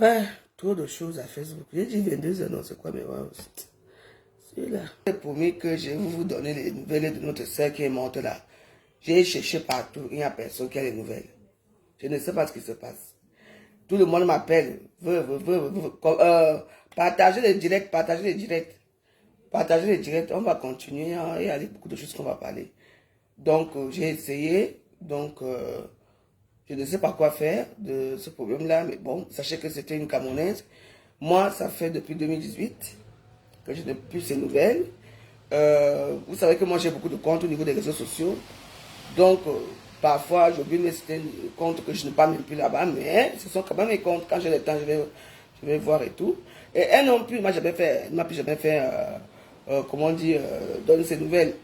Ouais, trop de choses à Facebook. J'ai dit 22 heures, non, c'est quoi, mais ouais, c'est là. J'ai promis que je vais vous donner les nouvelles de notre soeur qui est morte là. J'ai cherché partout, il n'y a personne qui a les nouvelles. Je ne sais pas ce qui se passe. Tout le monde m'appelle, partager les directs, partager les directs. Partager les directs, on va continuer, hein, il y a beaucoup de choses qu'on va parler. Donc, j'ai essayé, donc, je ne sais pas quoi faire de ce problème-là, mais bon, sachez que c'était une Camerounaise. Moi, ça fait depuis 2018 que je n'ai plus ces nouvelles. Vous savez que moi, j'ai beaucoup de comptes au niveau des réseaux sociaux. Donc, parfois, j'oublie mes comptes que je n'ai pas même plus là-bas, mais ce sont quand même mes comptes. Quand j'ai le temps, je vais voir et tout. Et elle non plus, moi, elle m'a plus jamais fait, comment dire, donner ces nouvelles.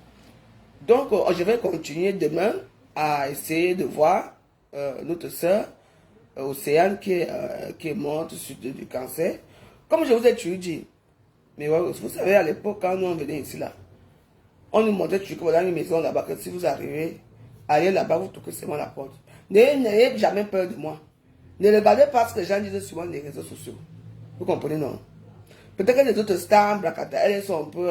Donc, je vais continuer demain à essayer de voir notre sœur Océane qui est morte suite du cancer. Comme je vous ai toujours dit, mais ouais, vous savez, à l'époque, quand nous on venait ici, là, on nous montrait toujours que voilà une maison là-bas, que si vous arrivez, allez là-bas, vous toquez seulement la porte. N'ayez jamais peur de moi. Ne regardez pas ce que les gens disent sur les réseaux sociaux. Vous comprenez, non? Peut-être que les autres stars, Blacata, elles sont un peu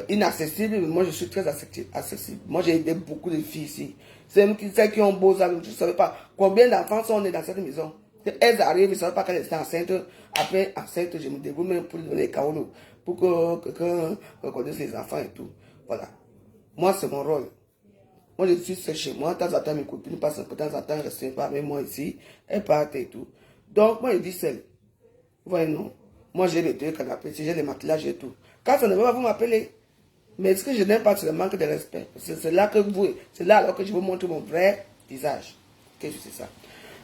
inaccessibles, mais moi je suis très accessible. Moi j'ai aidé beaucoup de filles ici. C'est celles qui ont beaux amis, je ne savais pas combien d'enfants sont nés dans cette maison. Elles arrivent, je ne savais pas qu'elles étaient enceintes. Après, enceinte, je me débrouille même pour donner les caolos, pour que quelqu'un reconnaisse les enfants et tout. Voilà. Moi, c'est mon rôle. Moi, je suis seul chez moi. De temps en temps, mes copines passent un peu de temps en temps, elles restent pas avec moi ici. Elles partent et tout. Donc, moi, je vis seul. Vous voyez, non? Moi, j'ai les deux canapés, j'ai les matelas, j'ai tout. Quand ça ne va pas, vous m'appelez. Mais ce que je n'aime pas, c'est le manque de respect. C'est là c'est là alors que je vous montre mon vrai visage. Qu'est-ce que c'est ça?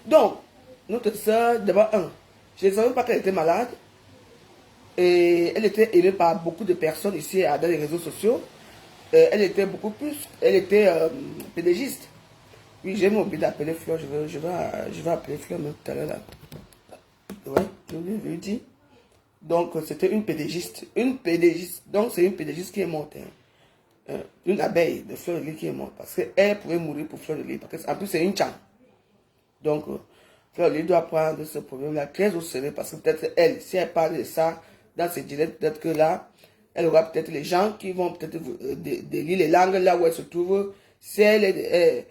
Donc, notre soeur, d'abord, je ne savais pas qu'elle était malade. Et elle était aimée par beaucoup de personnes ici dans les réseaux sociaux. Elle était beaucoup plus, elle était pédagiste. Oui, j'ai oublié d'appeler Fleur, je vais appeler Fleur même tout à l'heure là. Ouais, je lui dis. Donc, c'était une pédagiste. Une pédagiste. Donc, c'est une pédagiste qui est morte. Une abeille de fleur de lis qui est morte. Parce qu'elle pouvait mourir pour fleur de lis. Parce qu'en plus, c'est une champ. Donc, fleur de lis doit prendre ce problème-là très au sérieux. Parce que peut-être elle, si elle parle de ça dans ses directs, peut-être que là, elle aura peut-être les gens qui vont peut-être délire les langues là où elle se trouve. Si elle est,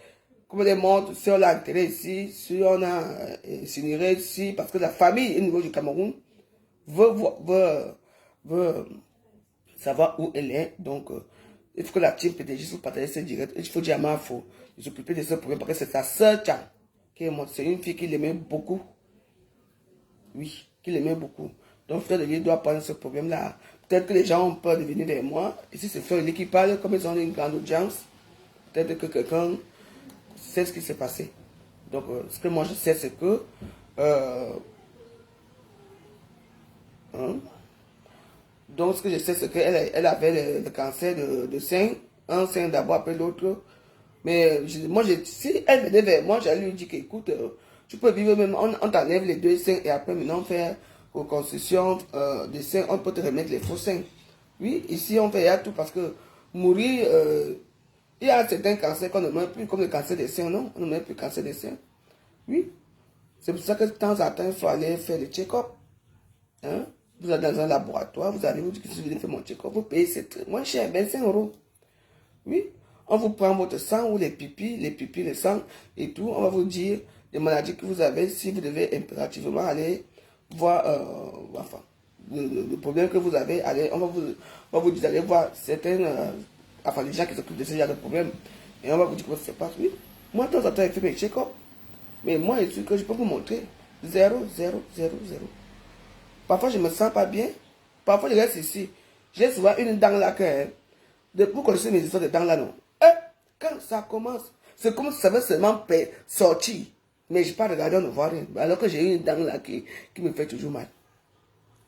comme elle est morte, si on l'a enterrée ici, si on a incinéré ici, parce que la famille au niveau du Cameroun veut savoir où elle est. Donc, il faut que la team PDG se partage ses directs. Il faut dire à ma faut s'occuper de ce problème parce que c'est sa sœur qui est morte. C'est une fille qui l'aimait beaucoup. Oui, qui l'aimait beaucoup. Donc, Fleur de Lis doit prendre ce problème-là. Peut-être que les gens ont peur de venir vers moi. Et si c'est Fleur de Lis qui parle, comme ils ont une grande audience, peut-être que quelqu'un sait ce qui s'est passé. Donc, ce que moi je sais, c'est que hein, donc, ce que je sais, c'est qu'elle avait le cancer de sein. Un sein d'abord, après l'autre. Mais si elle venait vers moi, j'allais lui dire qu'écoute, tu peux vivre même, on t'enlève les deux seins et après maintenant on fait reconstruction des seins, on peut te remettre les faux seins. Oui, ici on fait tout parce que mourir, il y a certains cancers qu'on ne meurt plus, comme le cancer des seins, non? On ne meurt plus le cancer des seins. Oui, c'est pour ça que de temps en temps, il faut aller faire le check-up. Hein? Vous êtes dans un laboratoire, vous allez vous dire que si vous venez faire mon check-up, vous payez, c'est moins cher, 25 euros. Oui, on vous prend votre sang ou les pipis, le sang et tout. On va vous dire les maladies que vous avez, si vous devez impérativement aller voir, enfin, le problème que vous avez, allez, on va vous dire d'aller voir certaines, enfin, les gens qui s'occupent de ce genre de problème. Et on va vous dire comment ça se passe. Oui, moi, de temps en temps, je fais mes check-up. Mais moi, je suis que je peux vous montrer 0, 0, 0, 0. Parfois, je ne me sens pas bien. Parfois, je reste ici. J'ai souvent une dent là que... Vous connaissez mes histoires de dents là, non? Quand ça commence, c'est comme si ça veut seulement sortir. Mais je ne pas regarder, on ne voit rien. Alors que j'ai une dent là qui me fait toujours mal.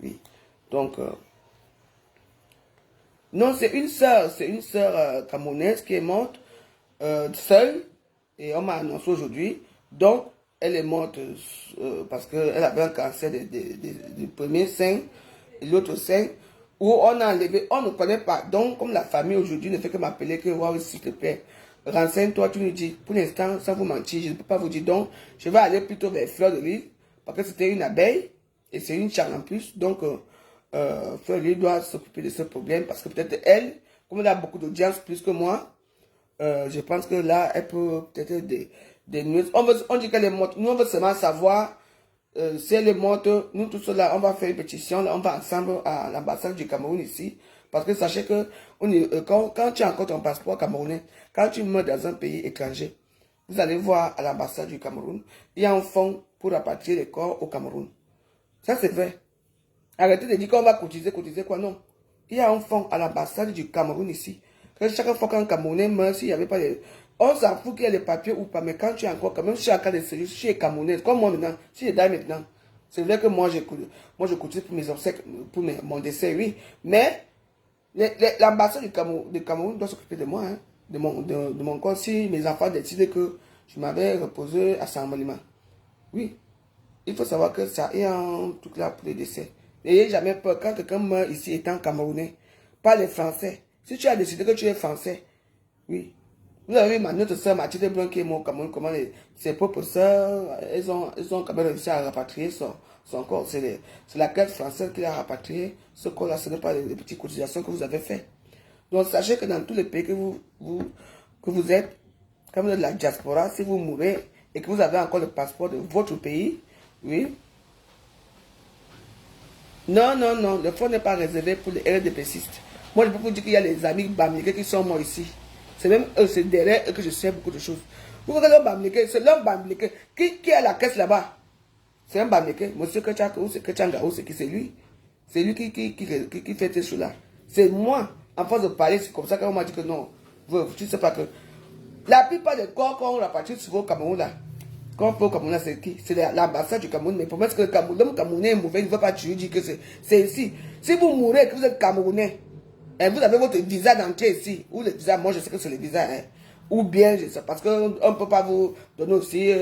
Oui. Donc, non, c'est une sœur camerounaise qui est morte seule. Et on m'a annoncé aujourd'hui. Donc, elle est morte parce qu'elle avait un cancer du premier sein et l'autre sein où on a enlevé, on ne connaît pas. Donc, comme la famille aujourd'hui ne fait que m'appeler que, waouh, s'il te plaît, renseigne-toi, tu nous dis, pour l'instant, sans vous mentir, je ne peux pas vous dire. Donc, je vais aller plutôt vers Fleur de Lis parce que c'était une abeille, et c'est une charme en plus, donc Fleur doit s'occuper de ce problème, parce que peut-être elle, comme elle a beaucoup d'audience plus que moi, je pense que là, elle peut peut-être des news. On dit qu'elle est morte. Nous, on veut seulement savoir si elle est morte. Nous, tous là, on va faire une pétition. Là, on va ensemble à l'ambassade du Cameroun ici. Parce que sachez que quand tu as encore ton passeport camerounais, quand tu meurs dans un pays étranger, vous allez voir à l'ambassade du Cameroun, il y a un fonds pour rapatrier les corps au Cameroun. Ça, c'est vrai. Arrêtez de dire qu'on va cotiser quoi. Non. Il y a un fonds à l'ambassade du Cameroun ici. Chaque fois qu'un Camerounais meurt, s'il n'y avait pas de... On s'en fout qu'il y ait les papiers ou pas, mais quand tu es encore, quand même, si tu as un cas de sérieux, si tu es Camerounais, comme moi maintenant, si je dame maintenant, c'est vrai que moi, je cotise pour mes obsèques, pour mon décès, oui. Mais l'ambassade du Cameroun doit s'occuper de moi, hein, de mon corps, si mes enfants décident que je m'avais reposé à Saint-Malima. Oui. Il faut savoir que ça est un truc là pour les décès. N'ayez jamais peur quand quelqu'un meurt ici étant Camerounais. Pas les Français. Si tu as décidé que tu es Français, oui. Vous avez vu notre soeur Mathilde Blanc qui est morte au Cameroun, comment ses propres soeurs, elles ont quand même réussi à rapatrier son corps. C'est la caisse française qui a rapatrié ce corps-là. Ce n'est pas les petites cotisations que vous avez faites. Donc sachez que dans tous les pays que vous êtes, quand vous êtes de la diaspora, si vous mourrez et que vous avez encore le passeport de votre pays, oui. Non, non, non, le fonds n'est pas réservé pour les RDPcistes. Moi, je peux vous dire qu'il y a les amis Bamileke qui sont morts ici. C'est même eux, c'est derrière eux que je sais beaucoup de choses. Vous regardez l'homme Bamileke, c'est l'homme Bamileke. Qui est à la caisse là-bas? C'est un Bamileke. Monsieur Kachaka ou c'est Kachanga ou c'est qui? C'est lui. C'est lui qui fait ces choses-là. C'est moi, en face de parler, c'est comme ça qu'on m'a dit que non. Tu ne sais pas que. La plupart des corps qu'on rapatrie souvent au Cameroun là. Quand on fait au Cameroun, c'est qui? C'est l'ambassade du Cameroun. Mais pour moi, que l'homme Camerounais est mauvais, il ne veut pas tuer, dire que c'est ici. Si vous mourrez et que vous êtes Camerounais, et vous avez votre visa d'entrée ici, ou le visa, moi je sais que c'est le visa, hein, ou bien, je sais, parce qu'on ne peut pas vous donner aussi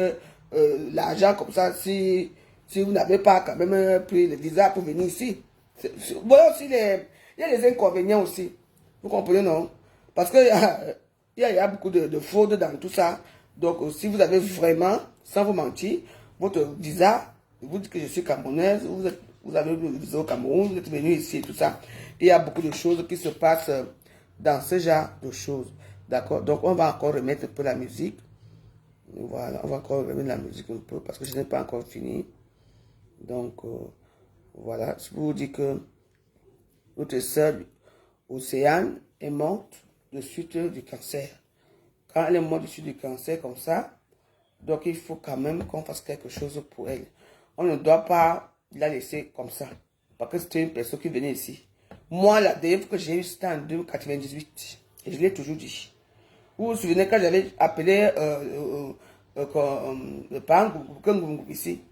l'argent comme ça si vous n'avez pas quand même pris le visa pour venir ici. Voilà aussi, il y a les inconvénients aussi. Vous comprenez, non? Parce que il y a beaucoup de fraude dans tout ça. Donc, si vous avez vraiment, sans vous mentir, votre visa, vous dites que je suis camerounaise, vous avez le visa au Cameroun, vous êtes venu ici et tout ça. Il y a beaucoup de choses qui se passent dans ce genre de choses. D'accord? Donc, on va encore remettre un peu la musique. Voilà, on va encore remettre la musique un peu parce que je n'ai pas encore fini. Donc, voilà. Je vous dis que notre sœur Océane est morte de suite du cancer. Quand elle est morte de suite du cancer comme ça, donc il faut quand même qu'on fasse quelque chose pour elle. On ne doit pas la laisser comme ça. Parce que c'était une personne qui venait ici. Moi, la dernière fois que j'ai eu, c'était en 1998. Et je l'ai toujours dit. Vous vous souvenez quand j'avais appelé le parent ici.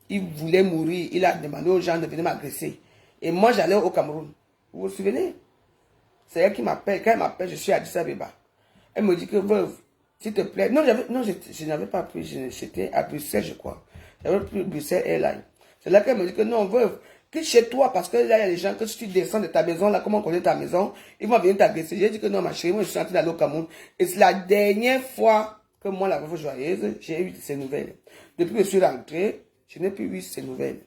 Il voulait mourir. Il a demandé aux gens de venir m'agresser. Et moi, j'allais au Cameroun. Vous vous souvenez? C'est elle qui m'appelle. Quand elle m'appelle, je suis à Addis Abeba. Elle me dit que, veuve, s'il te plaît. Non, je n'avais pas pris. J'étais à Bruxelles, je crois. J'avais pris Bruxelles Airlines. C'est là qu'elle me dit que non, veuve, quitte chez toi. Parce que là, il y a des gens que si tu descends de ta maison, là, comment on connaît ta maison, ils vont venir t'agresser. J'ai dit que non, ma chérie, moi, je suis en train d'aller au Cameroun. Et c'est la dernière fois que moi, la veuve joyeuse, j'ai eu ces nouvelles. Depuis que je suis rentré, je n'ai plus eu ces nouvelles.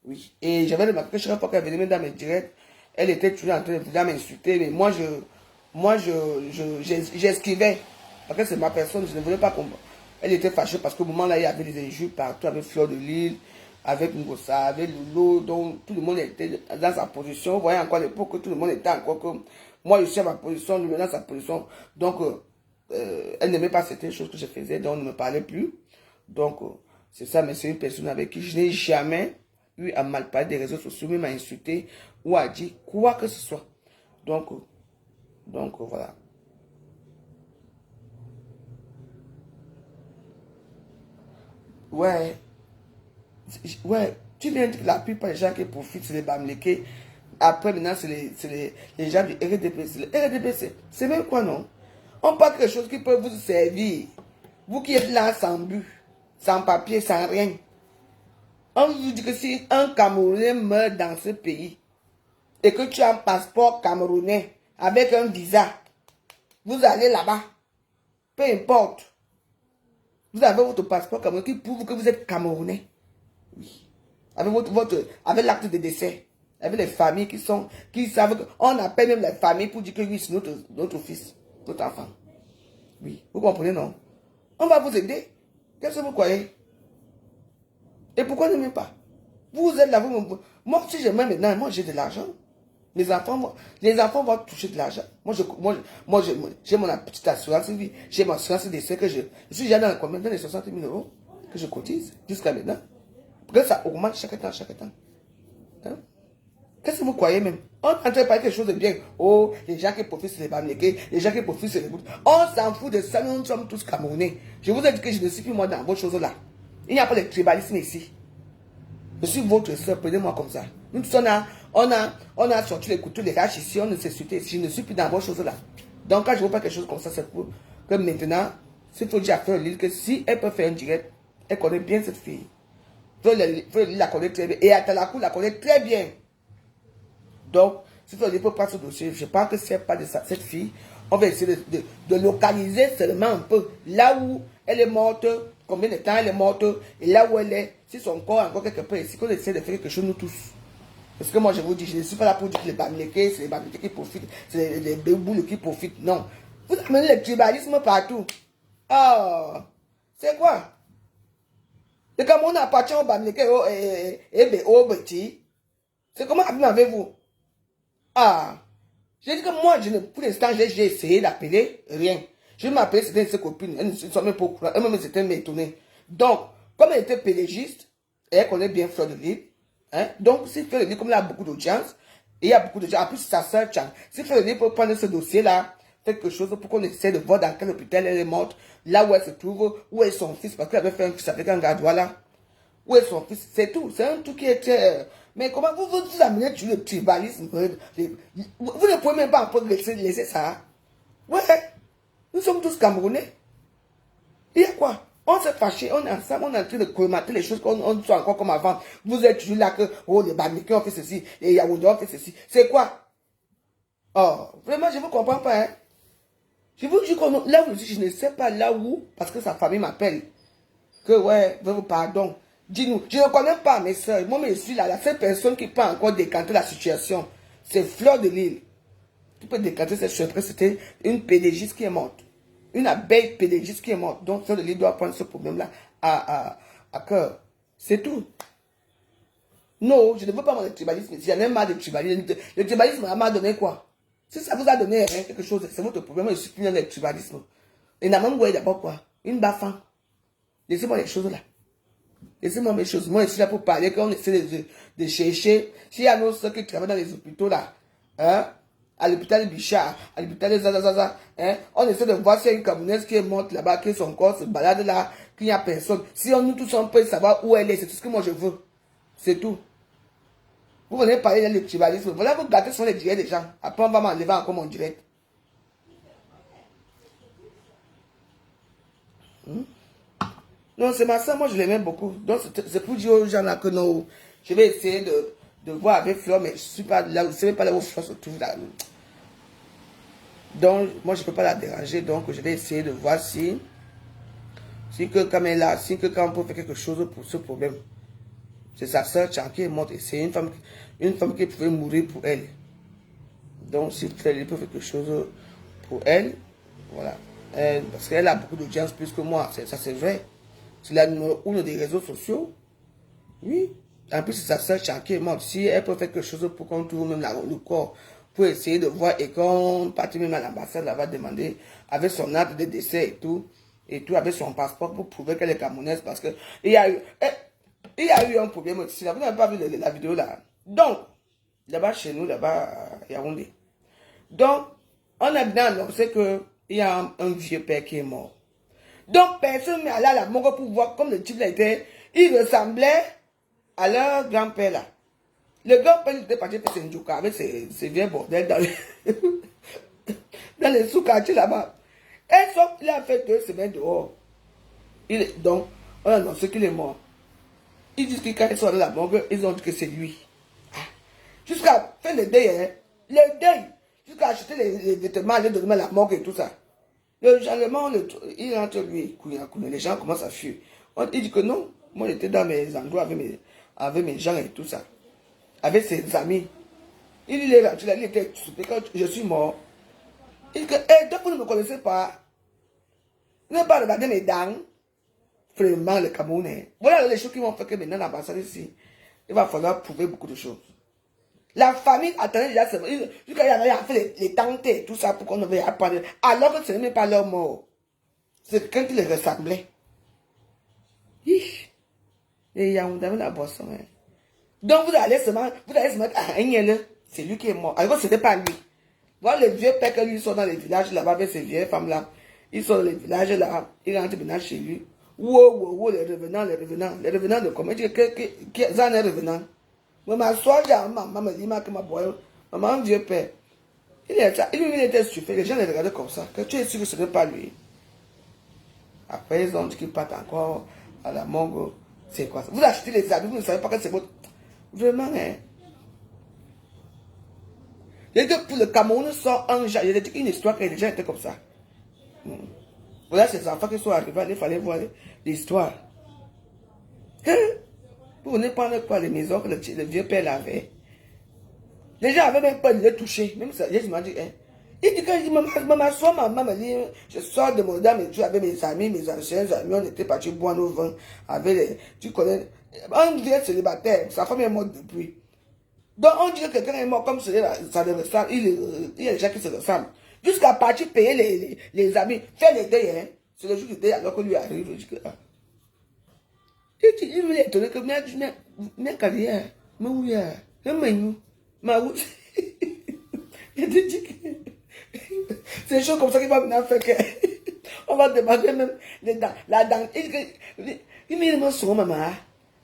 Oui. Et j'avais remarqué que chaque fois qu'elle venait dans mes directs, elle était toujours en train de m'insulter. Mais moi, j'esquivais. Parce que c'est ma personne, je ne voulais pas comprendre. Elle était fâchée parce qu'au moment là, il y avait des injures partout, avec Fleur de Lille, avec Ngossa, avec Lolo, donc tout le monde était dans sa position. Vous voyez encore l'époque que tout le monde était encore comme moi, je suis à ma position, lui dans sa position. Donc, elle n'aimait pas certaines choses que je faisais, donc on ne me parlait plus. Donc, c'est ça, mais c'est une personne avec qui je n'ai jamais eu à mal parler des réseaux sociaux, même à insulter ou à dire quoi que ce soit. Donc voilà. Ouais, ouais, tu viens de dire que la plupart des gens qui profitent, c'est les Bamileke. Après, maintenant, c'est les gens du RDPC. Le RDPC, c'est même quoi, non? On parle de quelque chose qui peut vous servir. Vous qui êtes là sans but, sans papier, sans rien. On vous dit que si un Camerounais meurt dans ce pays et que tu as un passeport camerounais avec un visa, vous allez là-bas. Peu importe. Vous avez votre passeport camerounais qui prouve que vous êtes Camerounais. Oui. Avec l'acte de décès. Avec les familles qui savent qu'on appelle même les familles pour dire que oui, c'est notre fils, notre enfant. Oui. Vous comprenez, non? On va vous aider. Qu'est-ce que vous croyez? Et pourquoi ne m'aimez pas? Vous êtes là, moi, si j'aime maintenant, moi j'ai de l'argent. Les enfants vont toucher de l'argent. Moi, j'ai mon petite assurance vie. J'ai mon assurance décès que je suis déjà dans combien? Dans les 60 000 euros que je cotise jusqu'à maintenant. Parce que ça augmente chaque temps, chaque temps. Hein? Qu'est-ce que vous croyez même? On est en train de parler quelque chose de bien. Oh, les gens qui profitent, c'est les Bamileke. Les gens qui profitent, c'est les bouts. On s'en fout de ça, nous sommes tous Camerounais. Je vous ai dit que je ne suis plus moi dans vos choses-là. Il n'y a pas de tribalisme ici. Je suis votre soeur, prenez-moi comme ça. Nous tous, on a sorti les couteaux, les haches ici, on ne s'est sauté ici. Je ne suis plus dans vos choses-là. Donc, quand je vois pas quelque chose comme ça, c'est pour que maintenant, il faut dire à Fleur Lille que si elle peut faire un direct, elle connaît bien cette fille. Fleur Lille la connaît très bien. Et Atalakou la connaît très bien. Donc, si Fleur Lille peut prendre ce dossier, je pense que si elle parle de cette fille, on va essayer de localiser seulement un peu là où elle est morte, combien de temps elle est morte, et là où elle est, si son corps est encore quelque part ici, qu'on essaie de faire quelque chose nous tous. Parce que moi je vous dis, je ne suis pas là pour dire que les Bamileke, c'est les Bamileke qui profitent, c'est les Béouboulous qui profitent, non. Vous amenez le tribalisme partout. Ah, c'est quoi? Le Cameroun appartient aux Bamileke et au Béti. C'est comment avez-vous? Ah, j'ai dit que moi, pour l'instant, j'ai essayé d'appeler, rien. Je m'appelais, c'était ses copines, elles ne sont même pas au courant, elles-mêmes étaient m'étonnées. Donc, comme elle était pédagogiste, et elle connaît bien Fleur de Lille, hein, donc si Fleur de Lille, comme elle a beaucoup d'audience, et il y a beaucoup de gens, en plus sa soeur Tchang, si Fleur de Lille peut prendre ce dossier-là, faire quelque chose pour qu'on essaie de voir dans quel hôpital elle est morte, là où elle se trouve, où est son fils, parce qu'elle avait fait un fils avec un gardois là, où est son fils, c'est tout, c'est un truc qui est très... Mais comment vous amenez sur le tribalisme? Vous ne pouvez même pas encore laisser ça. Ouais, nous sommes tous Camerounais. Il y a quoi? On s'est fâché, on est ensemble, on est en train de colmater les choses, qu'on soit encore comme avant. Vous êtes toujours là que, oh, les Bamileke ont fait ceci, les Yaoundé ont fait ceci. C'est quoi? Oh, vraiment, je ne vous comprends pas, hein. Je vous dis que là où je ne sais pas là où, parce que sa famille m'appelle. Que ouais, pardon. Dis-nous, je ne connais pas mes soeurs. Moi, je suis là, la seule personne qui peut encore décanter la situation, c'est Fleur de Lille. Qui peut décanter cette chose, parce que c'était une pédagogiste qui est morte. Une abeille pédagogiste qui est morte. Donc, Fleur de Lille doit prendre ce problème-là à cœur. C'est tout. Non, je ne veux pas mon tribalisme. J'en ai marre de tribalisme. Le tribalisme m'a donné quoi? Si ça vous a donné quelque chose, c'est votre problème. Je suis plus dans le tribalisme. Et n'a même d'abord quoi? Une bafan. Laissez-moi les choses là. Laissez-moi mes choses. Moi, je suis là pour parler, qu'on essaie de chercher. S'il y a nos soeurs qui travaillent dans les hôpitaux là, hein, à l'hôpital de Bichard, à l'hôpital de Zazazaza, hein, on essaie de voir s'il y a une Camerounaise qui est morte là-bas, qui son corps se balade là, qu'il n'y a personne. Si nous tous on peut savoir où elle est, c'est tout ce que moi je veux. C'est tout. Vous venez parler de tribalisme. Voilà, vous gâtez sur les directs des gens. Après, on va m'enlever encore mon direct. Non, c'est ma soeur, moi je l'aimais beaucoup. Donc c'est pour dire aux gens là que non, je vais essayer de voir avec Fleur, mais je ne suis pas là, je ne sais pas là où Fleur se trouve là. Donc, moi je ne peux pas la déranger, donc je vais essayer de voir si que quand elle est là, si que quand on peut faire quelque chose pour ce problème. C'est sa soeur qui est morte et c'est une femme qui pouvait mourir pour elle. Donc, si Fleur peut faire quelque chose pour elle, voilà. Parce qu'elle a beaucoup d'audience plus que moi, ça c'est vrai. C'est la numéro 1 des réseaux sociaux. Oui. En plus, c'est sa soeur qui est morte. Si elle peut faire quelque chose pour qu'on trouve même le corps, pour essayer de voir et qu'on parte même à l'ambassade, elle va demander avec son acte de décès et tout, avec son passeport pour prouver qu'elle est camerounaise parce que il y a eu un problème aussi. Vous n'avez pas vu la vidéo là. Donc, là-bas chez nous, là-bas à Yaoundé. Donc, on a bien annoncé qu'il y a un vieux père qui est mort. Donc, personne n'est allé à la morgue pour voir comme le type là était. Il ressemblait à leur grand-père là. Le grand-père était parti faire ses njoka avec ses vieux bordels dans les sous-quartiers là-bas. Et sauf qu'il a fait 2 semaines dehors. Donc, on a annoncé qu'il est mort. Ils disent que quand ils sont allés à la morgue, ils ont dit que c'est lui. Jusqu'à faire le deuil, hein. Le deuil. Jusqu'à acheter les vêtements, aller donner à la morgue et tout ça. Le gentleman, il rentre lui, les gens commencent à fuir. Il dit que non, Moi, j'étais dans mes endroits avec mes gens et tout ça. Avec ses amis. Il était soupé quand je suis mort. Il dit que, donc vous ne me connaissez pas. Vous n'avez pas regardé mes dents. Vraiment, le Camerounais. Voilà les choses qui vont faire que maintenant, l'ambassade ici, il va falloir prouver beaucoup de choses. La famille attendait déjà, jusqu'à y avait fait les tantes et tout ça pour qu'on ne veuille apprendre. Alors que ce n'est même pas leur mort. C'est quelqu'un qui les ressemblait. Et il y a la boisson. Hein. Donc vous allez se mettre à un c'est lui qui est mort. Alors que ce n'était pas lui. Voilà les vieux pères que lui sont dans les villages là-bas avec ces vieilles femmes-là. Ils sont dans les villages là. Ils rentrent maintenant chez lui. Wow, les revenants de comment qui en est revenant. Maman, sois déjà, maman me dit, maman, vieux père. Il était stupé, les gens les regardaient comme ça. Que tu es sûr que ce n'est pas lui. Après, ils ont dit qu'ils partent encore à la Mongo. C'est quoi ça? Vous achetez les habits, vous ne savez pas que c'est votre. Vraiment, hein. Et que pour le Cameroun, sort un genre. Il y a une histoire que les gens étaient comme ça. Voilà ces enfants qui sont arrivés, il fallait voir l'histoire. Vous venez prendre quoi les maisons que le vieux père avait. Les gens avaient même pas de le toucher. Même ça, je m'en dis, hein. Il dit que maman me dit, je sors de mon dame et tu avec mes amis, mes anciens amis, on était partis boire nos vins avec les, tu connais, un vieux célibataire, sa femme est morte depuis. Donc on dit que quelqu'un est mort comme ça le ressemble, il y a des gens qui se ressemblent. Jusqu'à partir payer les amis, faire les deuils, hein. C'est le jour du deuil alors que lui arrive, je dis que, ah. Il me étonné que ma carrière, ma ouïa, ma ouïa. Il te dit que c'est des choses comme ça qui va maintenant faire que on va demander même les dents, la dent. Il me dit son maman,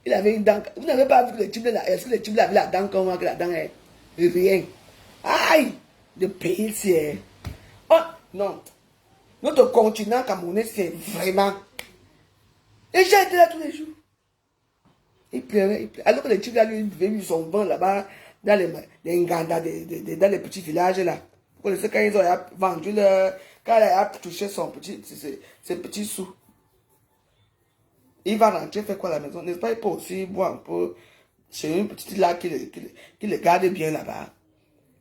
il avait une dent. Vous n'avez pas vu que le type de la, est-ce que le type avait la dent comme moi que la dent est rien. Aïe, de pays ici. Oh non, notre continent camerounais c'est vraiment. Et j'ai été là tous les jours. Il pleurait. Alors que les types là, lui, devaient lui son vent là-bas, dans les Nganda, dans les petits villages là. Vous connaissez quand ils ont vendu quand il a touché ses petits sous. Il va rentrer, faire quoi à la maison? N'est-ce pas? Il peut aussi boire un peu chez une petite là qui le garde bien là-bas.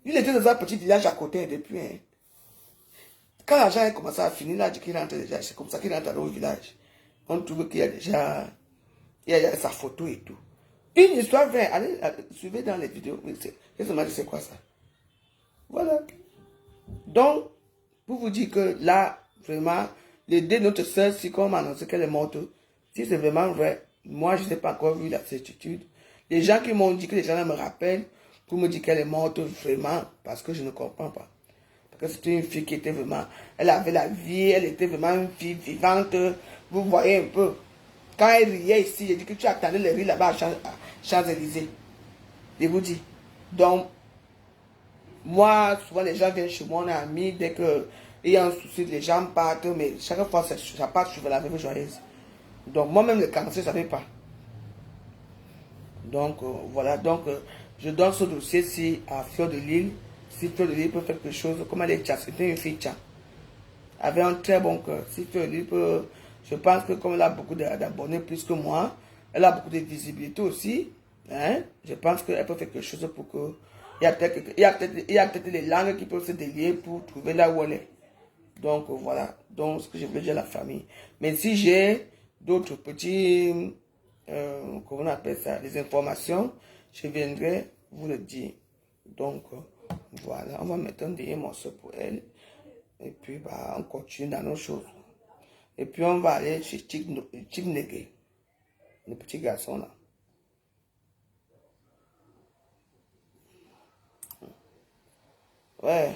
Il était dans un petit village à côté depuis. Hein. Quand l'argent a commencé à finir, là, qu'il rentre déjà. C'est comme ça qu'il rentre dans le village. On trouve qu'il y a déjà. Il y a sa photo et tout. Une histoire vraie. Allez, suivez dans les vidéos. C'est quoi ça? Voilà. Donc, pour vous dire que là, vraiment, l'idée de notre soeur, si comme on m'a annoncé qu'elle est morte, si c'est vraiment vrai, moi, je n'ai pas encore vu la certitude. Les gens qui m'ont dit que les gens là me rappellent pour me dire qu'elle est morte vraiment, parce que je ne comprends pas. Parce que c'était une fille qui était vraiment, elle avait la vie, elle était vraiment une fille vivante. Vous voyez un peu. Quand elle riait ici, j'ai dit que tu attendais le rire là-bas à Champs-Élysées. Je vous dis. Donc, moi, souvent les gens viennent chez moi, on est amis, dès qu'il y a un souci, les gens partent, mais chaque fois, ça part sur la même joyeuse. Donc, moi-même, le cancer, je ne savais pas. Donc, voilà. Donc, je donne ce dossier-ci à Fleur de Lille. Si Fleur de Lille peut faire quelque chose, comme elle est tcha, c'était une fille tcha. Avait un très bon cœur. Si Fleur de Lille peut... Je pense que comme elle a beaucoup d'abonnés plus que moi, elle a beaucoup de visibilité aussi. Hein? Je pense qu'elle peut faire quelque chose pour que... Il y a peut-être des langues qui peuvent se délier pour trouver là où elle est. Donc voilà. Donc ce que je voulais dire à la famille. Mais si j'ai d'autres petits... comment on appelle ça? Des informations, je viendrai vous le dire. Donc voilà. On va mettre un dernier morceau pour elle. Et puis bah, on continue dans nos choses. Et puis on va aller chez Chip Negue, le petit garçon là. Ouais.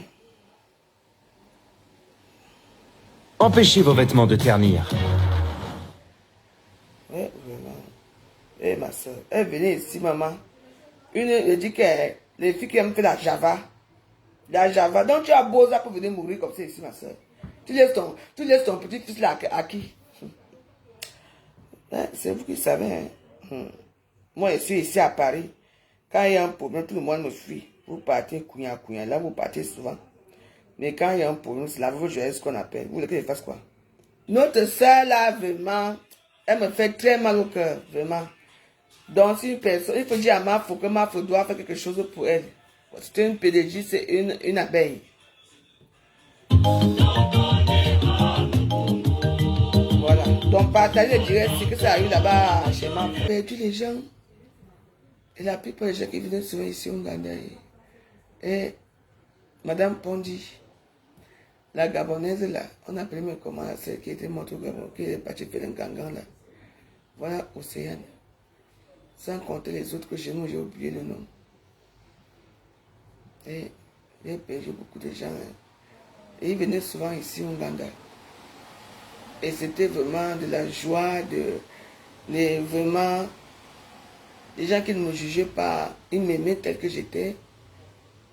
Empêchez vos vêtements de ternir. Ouais, vraiment. Eh ma soeur, elle venait ici, maman. Elle dit que les filles qui aiment faire la Java. La Java. Donc tu as beau ça pour venir mourir comme ça ici, ma soeur. Tu laisses ton petit fils là à qui? C'est vous qui savez. Hein. Moi, je suis ici à Paris. Quand il y a un problème, tout le monde me suit. Vous partez couillant. Là, vous partez souvent. Mais quand il y a un problème, c'est la veuve joyeuse qu'on appelle. Vous voulez que je fasse quoi? Notre soeur, là, vraiment, Elle me fait très mal au cœur, vraiment. Donc, si une personne, il faut dire à Mafo que Mafo doit faire quelque chose pour elle. C'est une PDG, c'est une abeille. Voilà. Donc, partager le direct, c'est que ça arrive là-bas chez Mafo. J'ai perdu les gens. Et la plupart des gens qui venaient souvent ici au Ghana. Et Madame Pondi, la Gabonaise là, on a appelé comment celle qui était morte au Gabon, qui est partie faire un gangan là. Voilà Océane. Sans compter les autres que chez nous, j'ai oublié le nom. Et j'ai perdu beaucoup de gens. Hein. Et ils venaient souvent ici au Ghana. Et c'était vraiment de la joie, vraiment, les gens qui ne me jugeaient pas, ils m'aimaient tel que j'étais.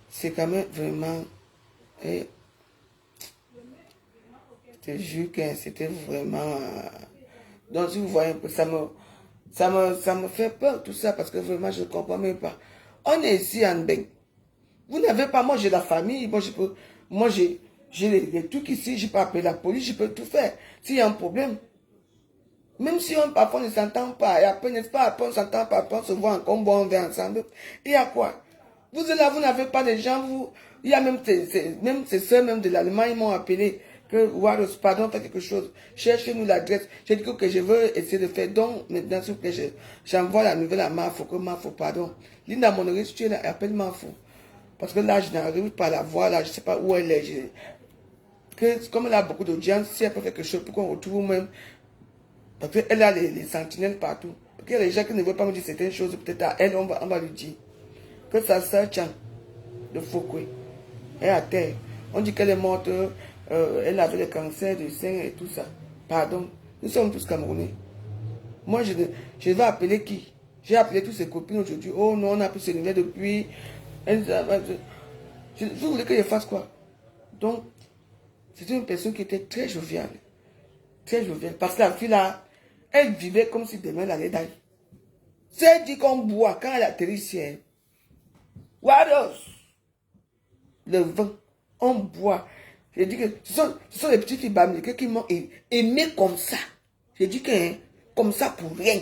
C'est quand même vraiment, et je te jure que c'était vraiment, donc si vous voyez un peu, ça me fait peur tout ça, parce que vraiment je ne comprends même pas. On est ici en Beng. Vous n'avez pas, moi j'ai la famille, moi j'ai les trucs ici, je peux appeler la police, je peux tout faire. S'il y a un problème, même si parfois on ne s'entend pas, et après, n'est-ce pas, après on ne s'entend pas, après on se voit encore, bon, on vient ensemble. Il y a quoi? Vous êtes là, vous n'avez pas de gens, il y a même ces soeurs même de l'Allemagne, ils m'ont appelé, que, Waros, pardon, faites quelque chose, cherchez-nous l'adresse. J'ai dit que je veux essayer de faire, donc, maintenant, s'il vous plaît, j'envoie la nouvelle à Mafo, que Mafo, pardon. Linda Monoris, tu es là, appelle Mafo. Parce que là, je n'arrive pas à la voir, là, je ne sais pas où elle est. Comme elle a beaucoup d'audience, si elle peut faire quelque chose, pourquoi on retrouve même. Parce qu'elle a les sentinelles partout. Parce qu'il y a des gens qui ne veulent pas me dire certaines choses, peut-être à elle, on va lui dire. Que sa sœur Tchang, de Foucault, est à terre. On dit qu'elle est morte, elle avait le cancer du sein et tout ça. Pardon, nous sommes tous Camerounais. Moi, je vais appeler qui? J'ai appelé toutes ses copines aujourd'hui. Oh non, on a pris ses nouvelles depuis. Vous voulez que je fasse quoi? Donc, c'était une personne qui était très joviale. Très joviale. Parce que la fille là, elle vivait comme si demain elle allait d'aller. C'est dit qu'on boit quand elle atterrit ici. Wados, le vin, on boit. J'ai dit que ce sont les petites filles bamileke qui m'ont aimé comme ça. J'ai dit que comme ça pour rien.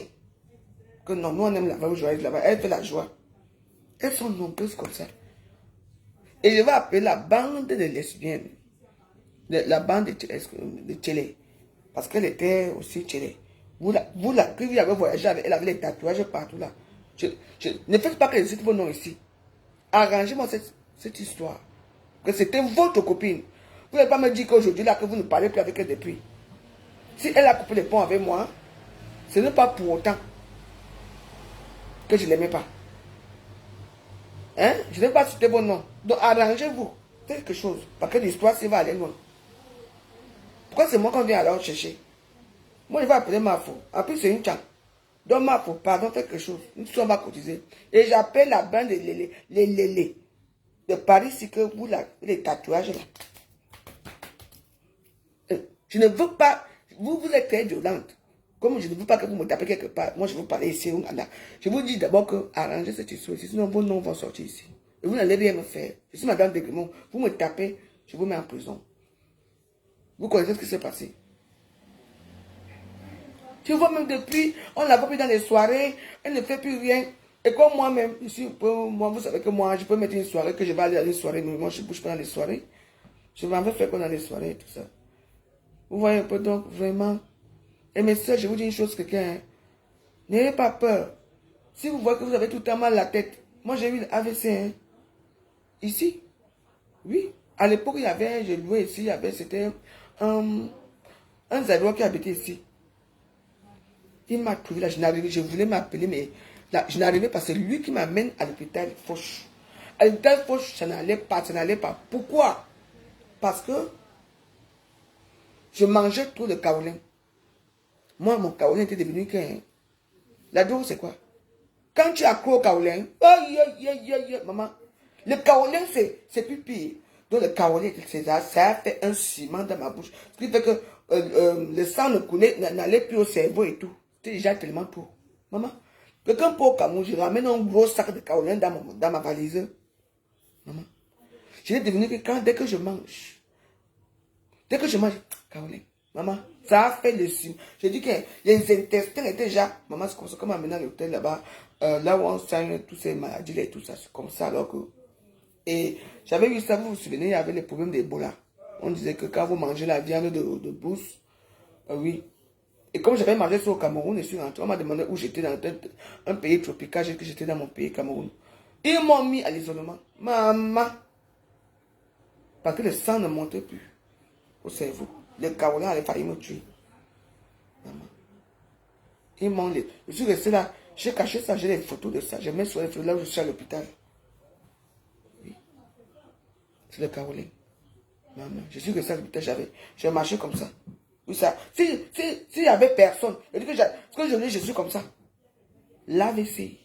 Que non, nous on aime la joie là-bas. Elle fait la joie. Elles sont nombreuses comme ça. Et je vais appeler la bande de lesbiennes. La bande de Tchélé. Parce qu'elle était aussi Tchélé. Vous avez voyagé avec elle, avait les tatouages partout là. Ne faites pas que je cite vos noms ici. Arrangez-moi cette histoire. Que c'était votre copine. Vous n'allez pas me dire qu'aujourd'hui là, que vous ne parlez plus avec elle depuis. Si elle a coupé les ponts avec moi, ce n'est pas pour autant que je ne l'aimais pas. Hein? Je ne vais pas citer vos noms. Donc arrangez-vous. Faites quelque chose. Parce que l'histoire, ça va aller loin. Pourquoi c'est moi qu'on vient alors chercher? Moi, je vais appeler Mafo. En plus, c'est une chance. Donc, Mafo, pardon, faites quelque chose. Nous sommes à cotiser. Et j'appelle la bande de Paris, c'est que vous, les tatouages là. Je ne veux pas. Vous êtes très violente. Comme je ne veux pas que vous me tapez quelque part. Moi, je veux parler ici au Ghana. Je vous dis d'abord que arrangez cette histoire ici. Sinon, vos noms vont sortir ici. Et vous n'allez rien me faire. Je suis madame Degremont. Vous me tapez, je vous mets en prison. Vous connaissez ce qui s'est passé. Tu vois, même depuis, on l'a pas mis dans les soirées, elle ne fait plus rien. Et comme moi-même, ici, moi, vous savez que moi, je peux mettre une soirée, que je vais aller à une soirée, mais moi, je ne bouge pas dans les soirées. Je m'en vais faire quoi dans les soirées et tout ça. Vous voyez un peu, donc, vraiment. Et mes soeurs, je vous dis une chose, quelqu'un, hein. N'ayez pas peur. Si vous voyez que vous avez tout le temps mal à la tête, moi, j'ai eu l'AVC, hein. Ici. Oui. À l'époque, j'ai loué ici, c'était un Zaïrois qui habitait ici. Il m'a trouvé là, je voulais m'appeler, mais là, je n'arrivais pas. C'est lui qui m'amène à l'hôpital Foch. À l'hôpital Foch, ça n'allait pas, ça n'allait pas. Pourquoi? Parce que je mangeais trop de kaolin. Moi, mon kaolin était devenu qu'un. La drogue, c'est quoi? Quand tu as accro au kaolin, maman, le kaolin, c'est plus pire. Donc, le kaolin, ça a fait un ciment dans ma bouche. Ce qui fait que le sang n'allait plus au cerveau et tout. C'était déjà tellement trop. Maman, quelqu'un pour au Cameroun, je ramène un gros sac de kaolin dans ma valise. Maman, je suis devenu que dès que je mange, kaolin, Maman, ça a fait le sim. J'ai dit que les intestins étaient déjà... Maman, c'est comme ça, comme on à l'hôtel là-bas, là où on soigne toutes ces maladies là et tout ça, c'est comme ça alors que... Et j'avais vu ça, vous vous souvenez, il y avait les problèmes d'Ebola. On disait que quand vous mangez la viande de brousse, oui. Et comme j'avais mangé ça au Cameroun, je suis rentré, on m'a demandé où j'étais dans un pays tropical, j'ai dit que j'étais dans mon pays, Cameroun. Ils m'ont mis à l'isolement. Maman. Parce que le sang ne montait plus au cerveau. Le Cameroun avait failli me tuer. Maman. Ils m'ont... Je suis resté là, j'ai caché ça, j'ai les photos de ça. Je mets sur les photos là où je suis à l'hôpital. Oui. C'est le Cameroun. Maman, je suis resté à l'hôpital, j'ai marché comme ça. Oui, ça. S'il y avait personne, je dis que je suis comme ça. L'AVC.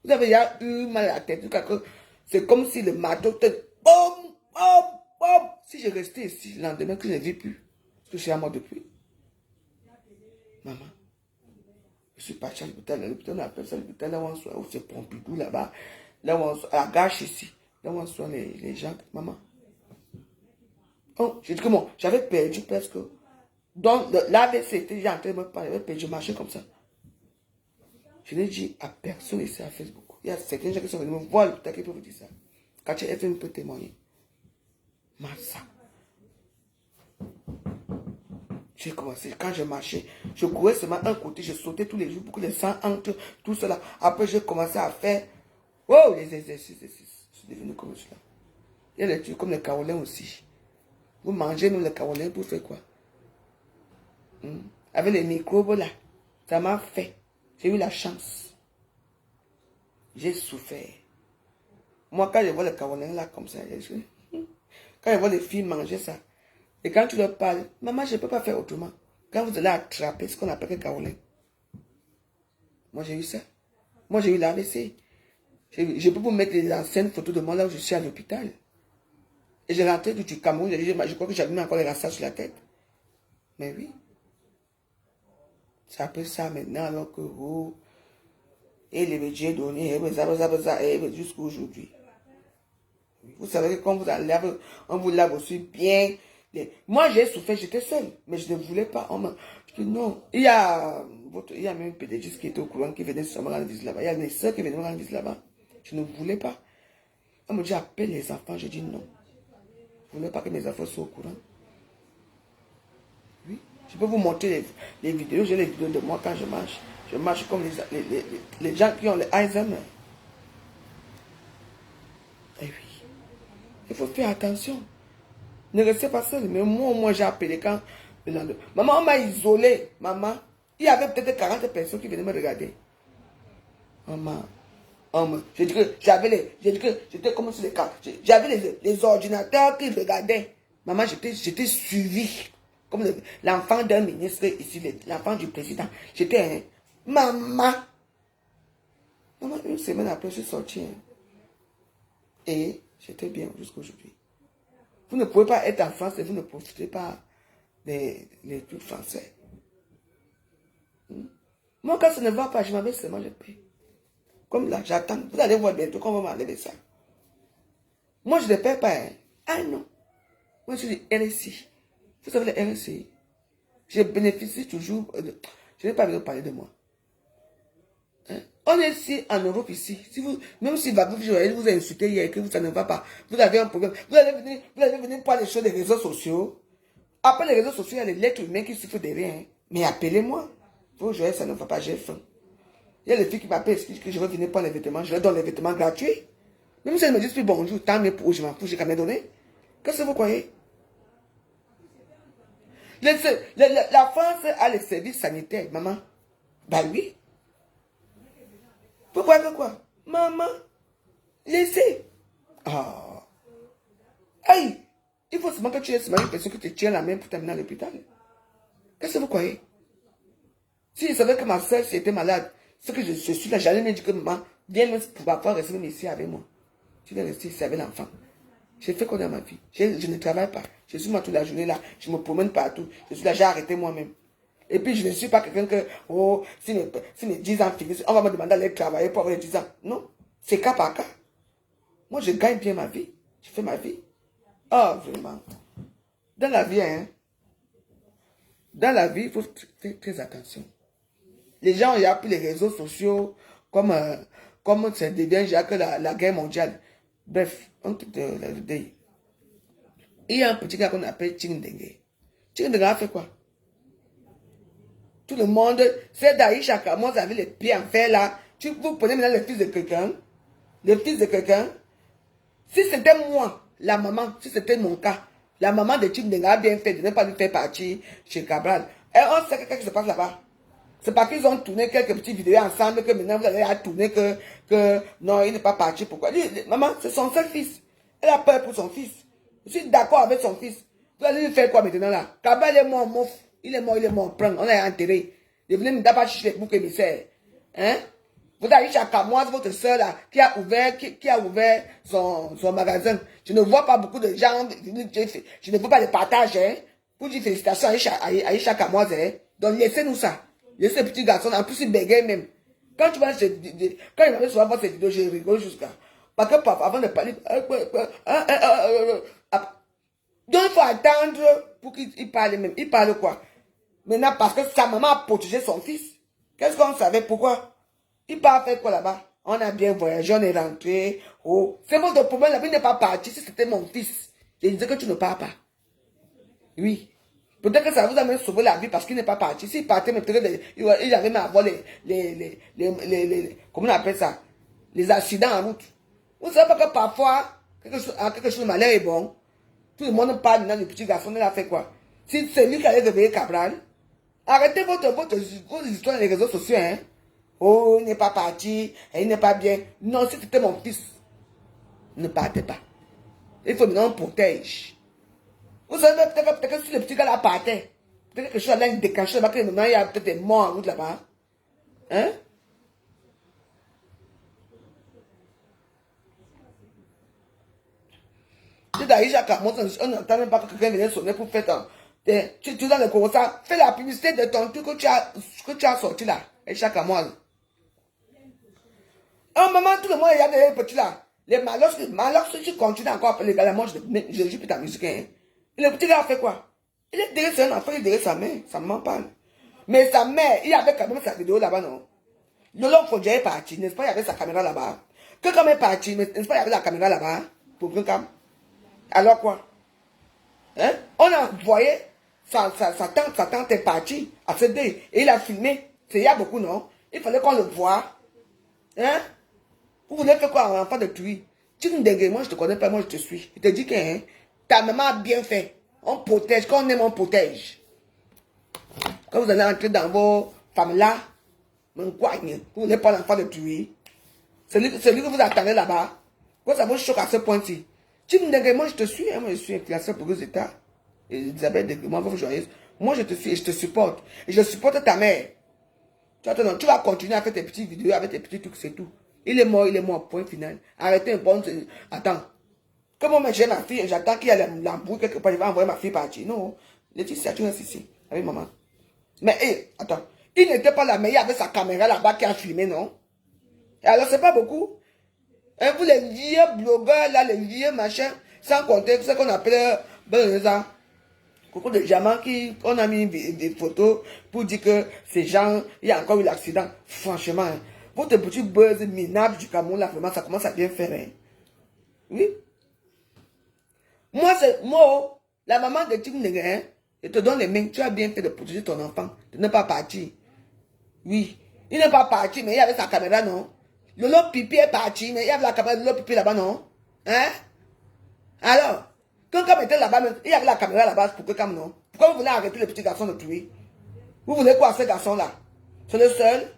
Vous avez déjà eu mal à la tête. C'est comme si le marteau te... Boum, boum, boum. Si je restais ici, le lendemain que je ne vis plus, parce que je suis à moi depuis. Maman, je suis parti à l'hôpital, on appelle ça l'hôpital, là où on soit, où c'est Pompidou, là-bas, là où on soit, à la gâche ici, là où on soit les gens. Maman. Oh, j'ai dit que bon, j'avais perdu presque. Donc, l'AVC était déjà en train de me parler, j'avais perdu, je marchais comme ça. Je l'ai dit à personne ici à Facebook. Il y a certains gens qui sont venus me voir, peut-être qu'ils peuvent vous dire ça. Quand tu es FM peut témoigner. Massa. J'ai commencé, quand je marchais, je courais seulement un côté, je sautais tous les jours pour que le sang entre, tout cela. Après, j'ai commencé à faire, oh, les exercices. Je suis devenu comme cela. Il y a des trucs comme les Carolins aussi. Vous mangez, nous, les Carolins, pour faire quoi? Avec les microbes là, ça m'a fait. J'ai eu la chance. J'ai souffert. Moi, quand je vois les Carolins là comme ça, quand je vois les filles manger ça, et quand tu leur parles, maman, je ne peux pas faire autrement. Quand vous allez attraper ce qu'on appelle les Carolins. Moi, j'ai eu ça. Moi, j'ai eu l'AVC. Je peux vous mettre les anciennes photos de moi là où je suis à l'hôpital. Et j'ai rentré du Cameroun, je crois que j'avais mis encore les rassages sur la tête. Mais oui. C'est après ça maintenant, alors que vous... Et les budgets donnés, jusqu'à aujourd'hui. Vous savez que quand vous allez, on vous lave aussi bien. Moi, j'ai souffert, j'étais seule, mais je ne voulais pas. Je dis non. Il y a même un pédagogiste qui était au courant, qui venait seulement rendre visite là-bas. Il y a mes soeurs qui venaient me rendre visite là-bas. Je ne voulais pas. On me dit, appelle les enfants. Je dis non. Je ne voulais pas que mes enfants soient au courant. Oui. Je peux vous montrer les vidéos. J'ai les vidéos de moi quand je marche. Je marche comme les gens qui ont les Alzheimer. Et oui. Il faut faire attention. Ne restez pas seul. Mais moi, j'ai appelé quand... Maman, on m'a isolé. Maman, il y avait peut-être 40 personnes qui venaient me regarder. Maman, j'ai dit que j'étais comme sur les cartes. J'avais les ordinateurs qui regardaient. Maman, j'étais suivi. Comme l'enfant d'un ministre ici, l'enfant du président. J'étais... Maman, une semaine après, je suis sorti. Et j'étais bien jusqu'à aujourd'hui. Vous ne pouvez pas être en France et vous ne profitez pas des trucs français. Moi, quand ça ne va pas, je m'avais seulement le paye. Comme là, j'attends. Vous allez voir bientôt qu'on va m'enlever ça. Moi, je ne paie pas. Hein. Ah non. Moi, je suis du RSI. Vous savez, le RSI. Je bénéficie toujours. Je n'ai pas besoin de parler de moi. Hein? On est ici en Europe ici. Si vous, même si vous a insulté hier et que ça ne va pas, vous avez un problème. Vous allez venir pour les choses des réseaux sociaux. Après les réseaux sociaux, il y a les lettres humaines qui souffrent de rien. Hein. Mais appelez-moi. Vous jouez, ça ne va pas, j'ai faim. Il y a les filles qui m'appellent que je veux venir prendre les vêtements. Je leur donne les vêtements gratuits. Même si elles me disent plus bonjour, tant mieux pour je m'en fous, j'ai quand même donné. Qu'est-ce que vous croyez? La France a les services sanitaires, maman. Bah oui. Pourquoi que quoi? Maman, laissez. Ah. Aïe. Il faut seulement que tu aies seulement une personne qui te tient la main pour t'amener à l'hôpital. Qu'est-ce que vous croyez? Si je savais que ma soeur était malade, ce que je suis là, j'allais me dire que maman, viens me pour pouvoir rester même ici avec moi. Je vais rester ici avec l'enfant. J'ai fait quoi dans ma vie? Je ne travaille pas. Je suis moi toute la journée là. Je me promène partout. Je suis là, j'ai arrêté moi-même. Et puis je ne suis pas quelqu'un que, oh, si mes 10 ans finissent, on va me demander d'aller travailler pour avoir les 10 ans. Non. C'est cas par cas. Moi, je gagne bien ma vie. Je fais ma vie. Oh, vraiment. Dans la vie, hein. Dans la vie, il faut faire très attention. Les gens ont pris les réseaux sociaux comme ça devient déjà que la guerre mondiale. Bref, on te dit. Il y a un petit gars qu'on appelle Chingdengue. Chingdengue a fait quoi? Tout le monde, c'est Daïcha Kamoz avec les pieds en fer là. Vous prenez maintenant le fils de quelqu'un. Le fils de quelqu'un. Si c'était moi, la maman, si c'était mon cas, la maman de Chingdengue a bien fait de ne pas lui faire partir chez Cabral. Et on sait qu'est-ce qui se passe là-bas. C'est parce qu'ils ont tourné quelques petites vidéos ensemble que maintenant vous allez à tourner que non, il n'est pas parti. Pourquoi? Maman, c'est son seul fils. Elle a peur pour son fils. Je suis d'accord avec son fils. Vous allez lui faire quoi maintenant là? Cabral est mort, mouf. Il est mort, prendre. On l'a enterré. Il venait me d'abord chercher les boucs émissaires. Hein? Vous avez chaque mois, votre soeur là, qui a ouvert son magasin. Je ne vois pas beaucoup de gens, je ne vois pas de partage, hein? Pour dire félicitations à Aïcha Kamoise, hein? Donc laissez-nous ça. Laissez ce petit garçon, en plus il bégaye même. Quand tu vois, quand il m'avait souvent voir cette vidéo, je rigole jusqu'à. Parce que papa, avant de parler, donc il faut attendre pour qu'il parle même. Il parle quoi? Maintenant, parce que sa maman a protégé son fils. Qu'est-ce qu'on savait? Pourquoi? Il part faire quoi là-bas? On a bien voyagé, on est rentré. Oh, c'est votre problème, la vie n'est pas partie. Si c'était mon fils, je disais que tu ne pars pas. Oui. Peut-être que ça vous a même sauvé la vie parce qu'il n'est pas parti. S'il partait, mais peut-être il avait même à avoir comment on appelle ça? Les accidents en route. Vous savez pas que parfois, quelque chose de malheur est bon. Tout le monde parle maintenant du petit garçon, il a fait quoi? Si c'est lui qui allait réveiller Cabral, arrêtez vos histoires dans les réseaux sociaux, hein? Oh, il n'est pas parti, il n'est pas bien. Non, si c'était mon fils, ne partez pas. Il faut maintenant on protège. Vous savez, peut-être que si le petit gars là partait, peut-être que quelque chose allait déclencher là-bas, que maintenant il y a peut-être des morts en route là-bas. Hein? C'est d'ailleurs, on n'entend même pas que quelqu'un vienne sonner pour faire ton. Tu dans le commentaire, fais la publicité de ton truc que tu as sorti là. Et chaque mois. Un moment, tout le monde il y a des petits là. Les malox, si tu continues encore à faire les gars, moi je joue plus ta musique. Hein. Et le petit gars a fait quoi? Il est derrière son enfant, il est derrière sa mère. Ça m'en parle. Mais sa mère, il avait quand même sa vidéo là-bas, non? Lolo Fodja est parti, n'est-ce pas? Il y avait sa caméra là-bas. Que quand est parti, n'est-ce pas? Il y avait la caméra là-bas. Pour que comme. Alors quoi? Hein? On a envoyé sa tante est partie à ce dé. Et il a filmé. C'est il y a beaucoup, non? Il fallait qu'on le voie. Hein? Vous voulez faire quoi, un enfant de tuer? Tu me dégueules, moi je te connais pas, moi je te suis. Je te dis que hein, ta maman a bien fait. On protège, quand on aime, on protège. Quand vous allez entrer dans vos femmes là, vous voulez pas l'enfant de tuer. C'est lui que vous attendez là-bas. Pourquoi ça vous choque à ce point-ci? Tu me dégueules, moi je te suis, hein, moi je suis influenceur pour les États. Elisabeth de moi, votre joyeuse. Moi je te suis et je te supporte. Et je supporte ta mère. Tu vas continuer à faire tes petites vidéos avec tes petits trucs, c'est tout. Il est mort, point final. Arrêtez un bon. Attends. Comment j'ai ma fille, j'attends qu'il y ait l'embrouille quelque part, je vais envoyer ma fille partir. Non. Laetitia, tu restes ici, avec maman. Mais, hé, attends. Il n'était pas là, mais il y avait sa caméra là-bas qui a filmé, non? Et alors, c'est pas beaucoup. Et vous, les vieux blogueurs, là, les vieux machins, sans compter ce qu'on appelle, beaucoup de diamants on a mis des photos pour dire que ces gens, il y a encore eu l'accident. Franchement, hein, votre petit buzz minable du Cameroun, là, vraiment, ça commence à bien faire. Hein. Oui. Moi, la maman de Tim Negue, hein, je te donne les mains. Tu as bien fait de protéger ton enfant, de ne pas partir. Oui. Il n'est pas parti, mais il y avait sa caméra, non? Lolo Pipi est parti, mais il y avait la caméra de Lolo Pipi là-bas, non? Hein? Alors? Quand Cam était là-bas, il y avait la caméra là-bas pour que Cam non. Pourquoi vous voulez arrêter le petit garçon de tuer? Vous voulez quoi ce garçon-là? C'est le seul?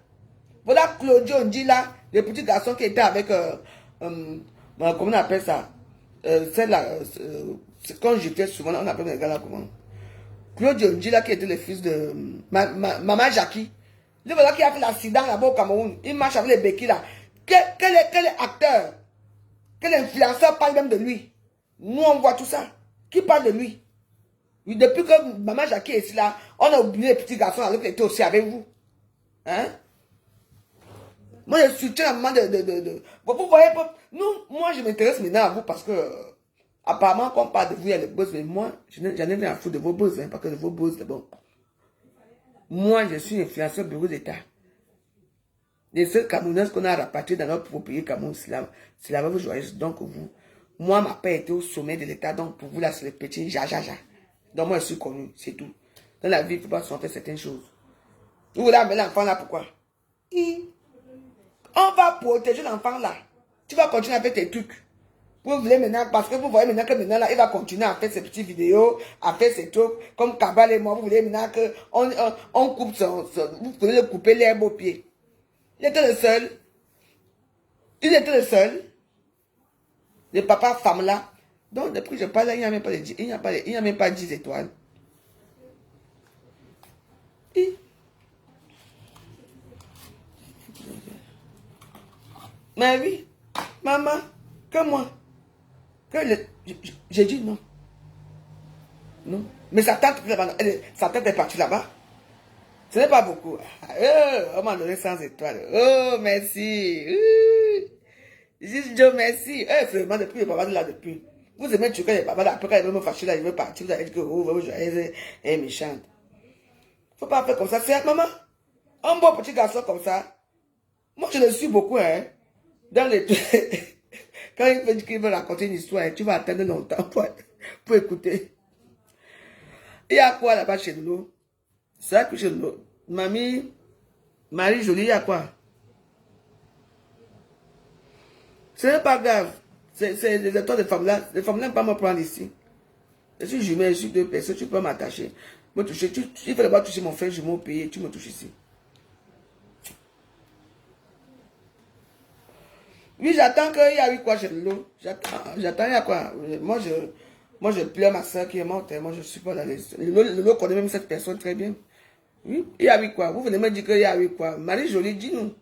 Voilà Claudio Ndi là, le petit garçon qui était avec, comment on appelle ça? Celle-là, quand je fais souvent, on appelle les gars là comment? Claudio Ndi là qui était le fils de Maman Jackie. Le voilà qui a fait l'accident là-bas au Cameroun. Il marche avec les béquilles là. Quel est acteur? Quel influenceur parle même de lui? Nous, on voit tout ça. Qui parle de lui? Oui, depuis que Maman Jackie est ici là, on a oublié les petits garçons alors qu'il était aussi avec vous. Hein? Moi, je soutiens la maman de... Vous voyez, moi, je m'intéresse maintenant à vous parce que, apparemment, quand on parle de vous, il y a le buzz, mais moi, j'en ai rien à foutre de vos buzz, hein, parce que de vos buzz, c'est bon. Moi, je suis influenceur bureau d'État. Les seuls Camerounaises qu'on a rapatriés dans notre pays Cameroun, c'est la veuve joyeuse. Donc, vous, moi, ma père était au sommet de l'État. Donc, pour vous, là, c'est le petit ja. Donc, moi, je suis connu, c'est tout. Dans la vie, il ne faut pas s'en faire certaines choses. Vous voulez amener l'enfant là, pourquoi? On va protéger l'enfant là. Tu vas continuer à faire tes trucs. Vous voulez maintenant, parce que vous voyez maintenant que maintenant là, il va continuer à faire ses petites vidéos, à faire ses trucs, comme Cabal et moi, vous voulez maintenant que on coupe vous voulez le couper l'herbe au pied. Il était le seul. Il était le seul. Le papa femme là. Donc, depuis que je parle là, il n'y a même pas il n'y a même pas 10 étoiles. Mais oui, maman, que moi. J'ai dit non. Non. Mais sa tante est partie là-bas. Ce n'est pas beaucoup. On m'a donné 100 étoiles. Oh, merci. Juste Joe, merci. C'est vraiment depuis le papa de là depuis. Vous aimez tuer les papas là. Après, quand il veut me fâcher là, il veut partir. Vous allez dire que elle est méchante. Faut pas faire comme ça. C'est maman. Un bon petit garçon comme ça. Moi, je le suis beaucoup, hein. Dans les... Quand il veut dire qu'il veut raconter une histoire, tu vas attendre longtemps pour écouter. Il y a quoi là-bas chez nous? C'est ça que chez nous. Mamie, Marie Jolie, il y a quoi? Ce n'est pas grave. C'est les histoires de femmes là. Les femmes là ne peuvent pas me prendre ici. Je suis jumelle, je suis deux personnes, tu peux m'attacher. Me toucher. Il faut d'abord toucher mon frère jumeau au pays, tu me touches ici. Oui, j'attends qu'il y a eu quoi chez l'eau. J'attends, il y a quoi. Moi, je pleure ma soeur qui est morte. Moi, je suis pas dans les... L'eau connaît même cette personne très bien. Oui, il y a eu quoi. Vous venez me dire qu'il y a eu quoi. Marie Jolie, dis-nous.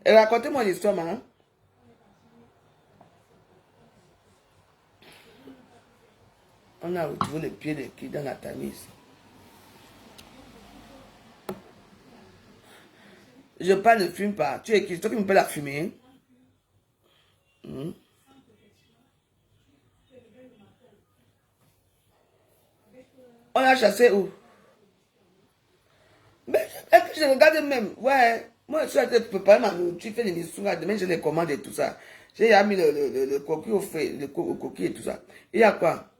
Racontez-moi l'histoire, maman. On a retrouvé le pied de qui dans la tamise. Je parle, ne fume pas. Tu es qui? C'est toi qui me peux la fumer. On l'a chassé où? Mais est-ce que je regarde même? Ouais. Moi, je suis en train de préparer ma nourriture, fais l'émission. Demain, j'ai les commandes et tout ça. J'ai mis le coquille au frais, le coquille et tout ça. Il y a quoi?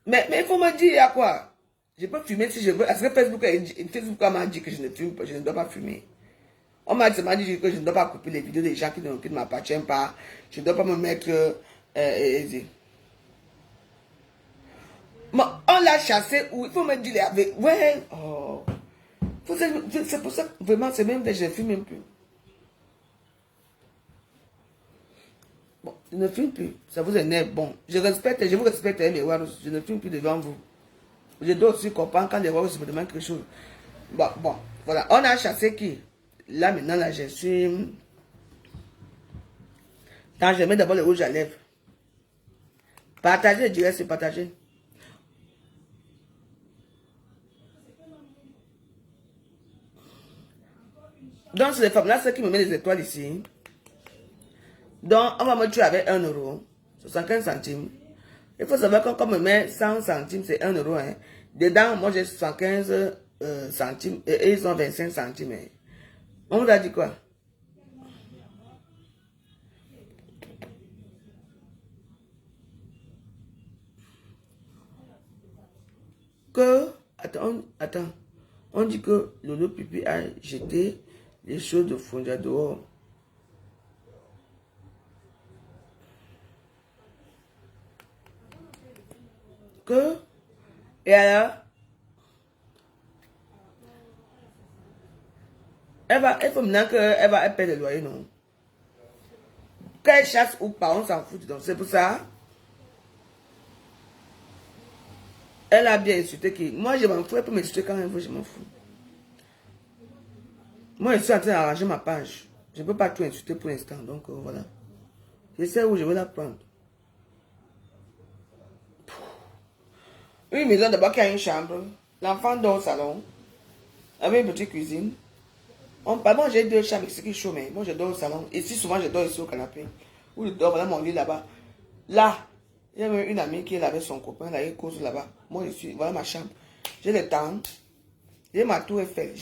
Mais il faut me dire, il y a quoi? Je peux fumer si je veux. Est-ce que Facebook m'a dit que je ne fume pas, je ne dois pas fumer? On m'a dit que je ne dois pas couper les vidéos des gens qui ne m'appartiennent pas. Je ne dois pas me mettre... on l'a chassé où? Il faut me dire avec... Ouais. Oh. C'est pour ça que vraiment, c'est même que je ne fume même plus. Bon, je ne fume plus. Ça vous énerve. Bon, je vous respecte, mais je ne fume plus devant vous. Je dois aussi comprendre quand les rois me demandent quelque chose. Bon, voilà. On a chassé qui? Là, maintenant, là, je suis... Quand je mets d'abord le rouge à lèvres. Partager, je dirais, c'est partager. Donc, c'est les femmes-là, ceux qui me mettent les étoiles ici. Donc, on va me tuer avec 1 euro. 75 centimes. Il faut savoir que quand on me met 100 centimes, c'est 1 euro. Hein. Dedans, moi, j'ai 75 centimes et ils ont 25 centimes. Hein. On vous a dit quoi? Que... Attends. On dit que Lolo Pipi a jeté les choses de Fondia dehors. Que? Et alors? Il faut maintenant qu'elle paie le loyer, non? Qu'elle chasse ou pas, on s'en fout. Donc c'est pour ça. Elle a bien insulté qui. Moi, je m'en fous. Elle peut m'insulter quand elle veut, je m'en fous. Moi, je suis en train d'arranger ma page. Je ne peux pas tout insulter pour l'instant. Donc, voilà. Je sais où je vais la prendre. Une maison d'abord qui a une chambre. L'enfant dort au salon. Avec une petite cuisine. Moi, j'ai 2 chambres, c'est qui chaud, mais moi, je dors au salon. Ici, souvent, je dors ici au canapé. Où je dors, voilà mon lit là-bas. Là, il y a même une amie qui est là avec son copain, là, il cause là-bas. Moi, voilà ma chambre. J'ai le temps. J'ai ma tour Eiffel.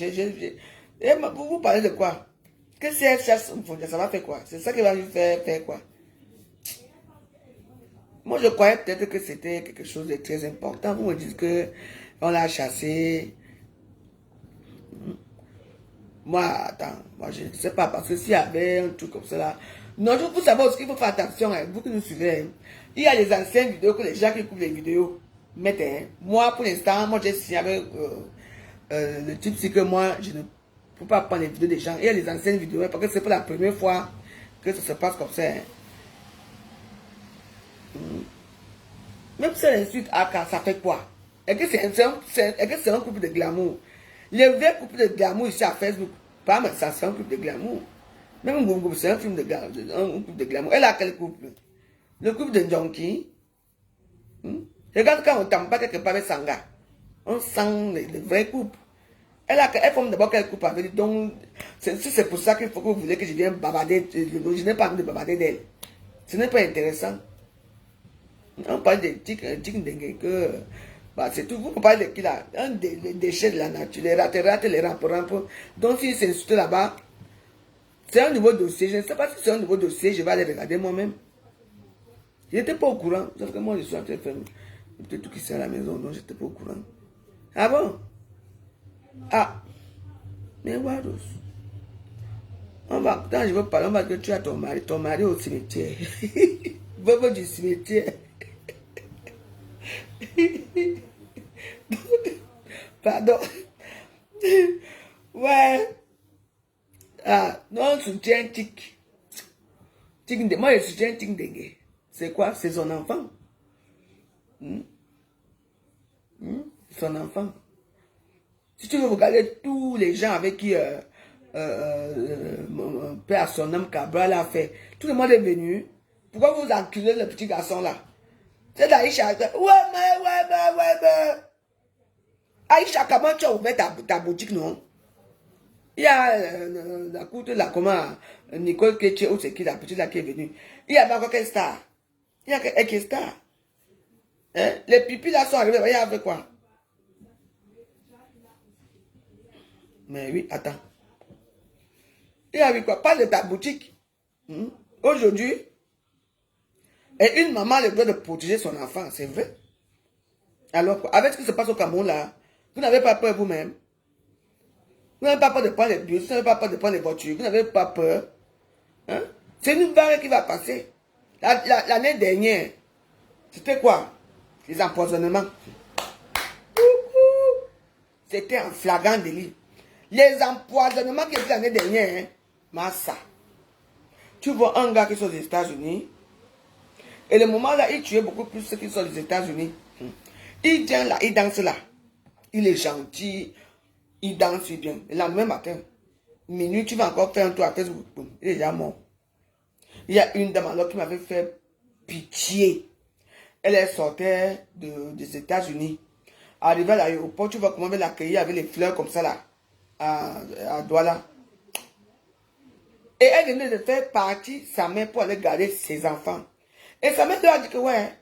Et vous parlez de quoi? Que si elle cherche, ça va faire quoi? C'est ça qui va lui faire quoi? Moi, je croyais peut-être que c'était quelque chose de très important. Vous me dites que on l'a chassé. Moi, attends, moi je ne sais pas, parce que s'il y avait un truc comme ça là. Non, vous savez aussi qu'il faut faire attention, hein, vous qui nous suivez. Hein. Il y a les anciennes vidéos que les gens qui couvrent les vidéos mettent. Hein. Moi, pour l'instant, moi j'ai signé avec le type, c'est que moi, je ne peux pas prendre les vidéos des gens. Il y a les anciennes vidéos, hein, parce que c'est pas la première fois que ça se passe comme ça. Hein. Même si l'insulte AK, ça fait quoi? Est-ce que c'est un couple de glamour? Les vrais couples de glamour ici à Facebook, pas mal, ça c'est un couple de glamour. Même Gongo, c'est un film de un couple de glamour. Elle a quel couple? Le couple de Jonky. Regarde quand on ne pas quelque part avec Sanga. On sent le vrai couple. Elle forme d'abord quel couple avec. Donc, c'est pour ça qu'il faut que vous voulez que je vienne bavarder. Je n'ai pas envie de bavarder d'elle. Ce n'est pas intéressant. On parle de Tic que bah, c'est tout. Vous parlez de qui là? Un des déchets de la nature, les rates, les rampes. Donc si c'est insulté là-bas, c'est un nouveau dossier. Je ne sais pas si c'est un nouveau dossier, je vais aller regarder moi-même. Je n'étais pas au courant. Sauf que moi je suis en train de faire peut-être tout qui c'est à la maison, donc je n'étais pas au courant. Ah bon? Ah, mais Wados. Quand je veux parler, on va dire que tu as ton mari au cimetière. Bobo du cimetière. Pardon. Ouais. Ah, non, soutien tic. Moi, je soutiens tic dengue. C'est quoi? C'est son enfant. Son enfant. Si tu veux regarder tous les gens avec qui mon père, son homme Cabral a fait, tout le monde est venu. Pourquoi vous enculez le petit garçon là? C'est d'Aïcha. Ouais. Aïcha, comment tu as ouvert ta boutique, non? Il y a la courte là, comment Nicole Ketché, ou c'est qui la petite là qui est venue. Il y a encore quelle star? Il y a quelle star? Hein? Les pipis là sont arrivés, il y avait quoi? Mais oui, attends. Il y avait quoi? Parle de ta boutique. Aujourd'hui, et une maman a le droit de protéger son enfant, c'est vrai. Alors, avec ce qui se passe au Cameroun là, vous n'avez pas peur vous-même. Vous n'avez pas peur de prendre les bus, vous n'avez pas peur de prendre les voitures, vous n'avez pas peur. Hein? C'est une vague qui va passer. L'année dernière, c'était quoi? Les empoisonnements. C'était un flagrant délit. Les empoisonnements qui étaient l'année dernière, hein? Massa. Tu vois un gars qui sont aux États-Unis, et le moment là, il tuait beaucoup plus ceux qui sont aux États-Unis. Il vient là, il danse là. Il est gentil, il danse bien. Le lendemain matin, minuit, tu vas encore faire un tour à Facebook. Il est déjà mort. Il y a une dame alors qui m'avait fait pitié. Elle sortait des États-Unis. Arrivée à l'aéroport, tu vois comment elle va l'accueillir avec les fleurs comme ça là, à Douala. Et elle venait de faire partie sa mère pour aller garder ses enfants. Et sa mère lui a dit que ouais,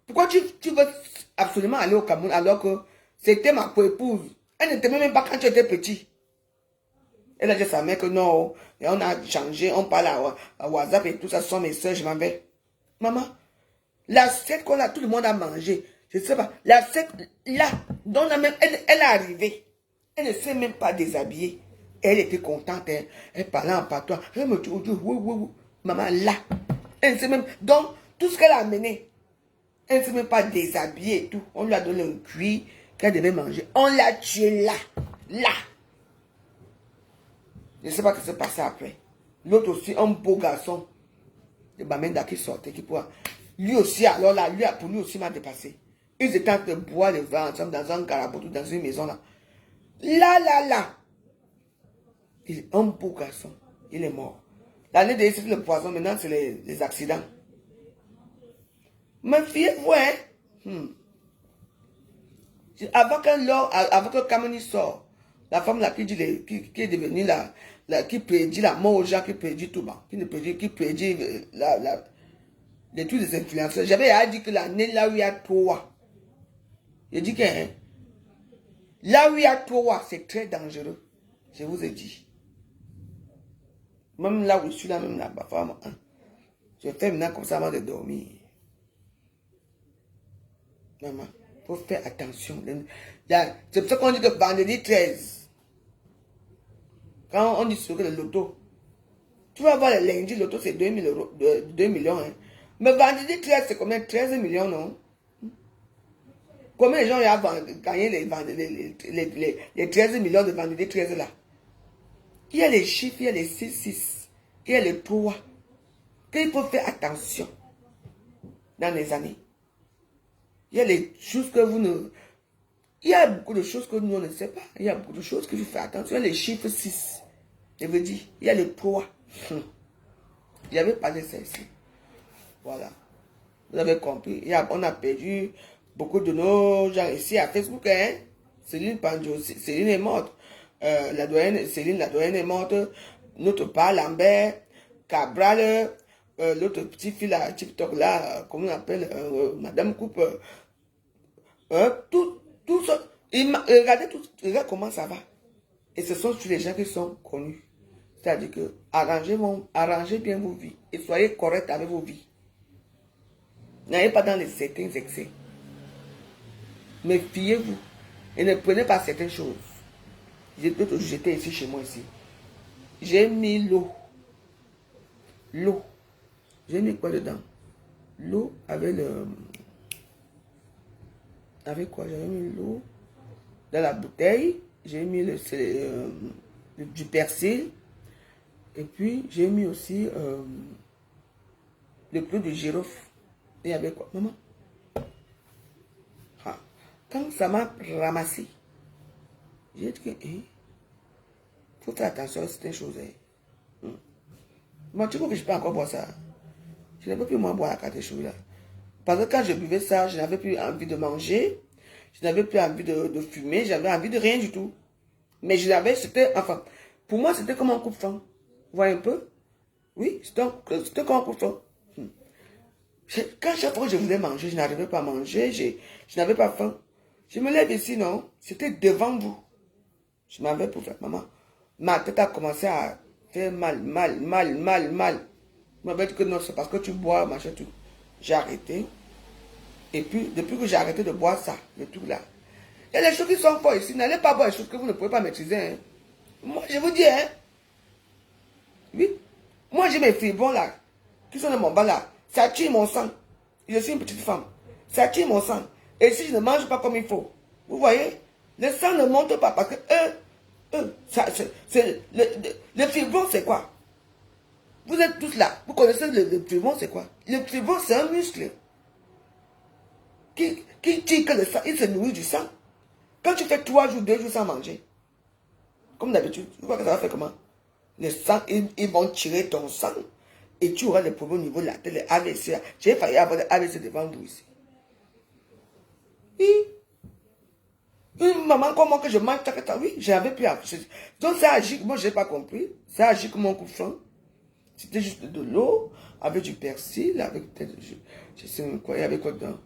pourquoi tu veux absolument aller au Cameroun alors que c'était ma co-épouse. Elle ne t'aimait même pas quand tu étais petit. Elle a dit à sa mère que non, et on a changé, on parle à WhatsApp et tout ça, ce sont mes soeurs, je m'en vais. Maman, l'assiette qu'on a, tout le monde a mangé. Je ne sais pas, l'assiette là, dont la même, elle est arrivée. Elle ne s'est même pas déshabillée. Elle était contente, hein. Elle parlait en patois. Elle me dit, maman, là. Elle ne sait même, donc, tout ce qu'elle a amené, elle ne s'est même pas déshabillée et tout. On lui a donné un cuit qu'elle devait manger. On l'a tuée là. Là. Je ne sais pas ce qui s'est passé après. L'autre aussi, un beau garçon. Le Bamenda qui sortait, qui pourra. Lui aussi, alors là, pour lui aussi m'a dépassé. Ils étaient en train de boire le vin ensemble dans un carabot, dans une maison là. Là. Il est un beau garçon. Il est mort. L'année dernière, c'était le poison. Maintenant, c'est les accidents. Mais fiez-vous, hein? Avant que Kameni sort, la femme là qui est devenue qui prédit la mort aux gens, qui prédit tout bas, qui prédit les trucs des influenceurs. J'avais dit que l'année là où il y a 3. J'ai dit que, hein, Là où il y a trois, c'est très dangereux. Je vous ai dit. Même là où je suis là, même là-bas, femme, hein. Je fais maintenant comme ça avant de dormir. Maman, il faut faire attention. C'est pour ça qu'on dit que vendredi 13, quand on dit sur le loto, tu vas voir le lundi, le loto c'est 2 000 euros, 2 millions. Hein. Mais vendredi 13, c'est combien? 13 millions, non? Combien de gens ont gagné les 13 millions de vendredi 13 là? Il y a les chiffres, il y a les 6, il y a les 3. Il faut faire attention dans les années. Il y a les choses que vous ne... Il y a beaucoup de choses que nous on ne sait pas. Il y a beaucoup de choses que je fais attention. Il y a les chiffres 6. Je veux dire, il y a le 3. Il n'y avait pas de ça ici. Voilà. Vous avez compris. On a perdu beaucoup de nos gens ici à Facebook. Hein? Céline Panjo, Céline est morte. Céline, la doyenne est morte. Notre père Lambert, Cabral, l'autre petit fille là, TikTok là, comment on appelle, Madame Coupe. Tout ça. Regardez comment ça va. Et ce sont tous les gens qui sont connus. C'est-à-dire que arrangez bien vos vies et soyez corrects avec vos vies. N'allez pas dans les certains excès. Méfiez-vous et ne prenez pas certaines choses. J'étais ici chez moi ici. J'ai mis l'eau. L'eau. J'ai mis quoi dedans? L'eau avec le... Avec quoi? J'avais mis l'eau dans la bouteille. J'ai mis du persil. Et puis, j'ai mis aussi le clou de girofle. Et avec quoi? Maman? Ah. Quand ça m'a ramassé, j'ai dit que... il faut faire attention à certaines choses. Moi, tu vois que je peux encore boire ça. Je n'avais plus moins boire la carte chou là. Parce que quand je buvais ça, je n'avais plus envie de manger. Je n'avais plus envie de fumer. J'avais envie de rien du tout. Mais c'était, enfin, pour moi, c'était comme un coup de faim. Vous voyez un peu? Oui, c'était comme un coup de faim. Quand chaque fois que je voulais manger, je n'arrivais pas à manger. Je n'avais pas faim. Je me lève ici, non? C'était devant vous. Je m'avais pour faire, maman. Ma tête a commencé à faire mal. Je m'avais dit que non, c'est parce que tu bois, machin, tout. J'ai arrêté. Et puis, depuis que j'ai arrêté de boire ça, le tout là, il y a des choses qui sont fortes ici. N'allez pas boire les choses que vous ne pouvez pas maîtriser. Hein. Moi, je vous dis, hein. Oui. Moi, j'ai mes fibrons là, qui sont dans mon bas là. Ça tire mon sang. Je suis une petite femme. Ça tire mon sang. Et si je ne mange pas comme il faut, vous voyez, le sang ne monte pas parce que le fibron, c'est quoi? Vous êtes tous là. Vous connaissez le fibron, c'est quoi? Le fibron, c'est un muscle qui tire que le sang. Il se nourrit du sang. Quand tu fais 3 jours, 2 jours sans manger, comme d'habitude, tu vois que ça va faire comment? Le sang, ils vont tirer ton sang et tu auras des problèmes au niveau de la tête, les AVC. J'ai failli avoir des AVC devant vous ici. Oui. Une maman comme moi que je mange chaque temps, oui, j'avais plus à... Donc ça agit, moi je n'ai pas compris, ça agit comme un coup de faim. C'était juste de l'eau, avec du persil, avec peut-être, je sais même quoi, il y avait quoi dedans.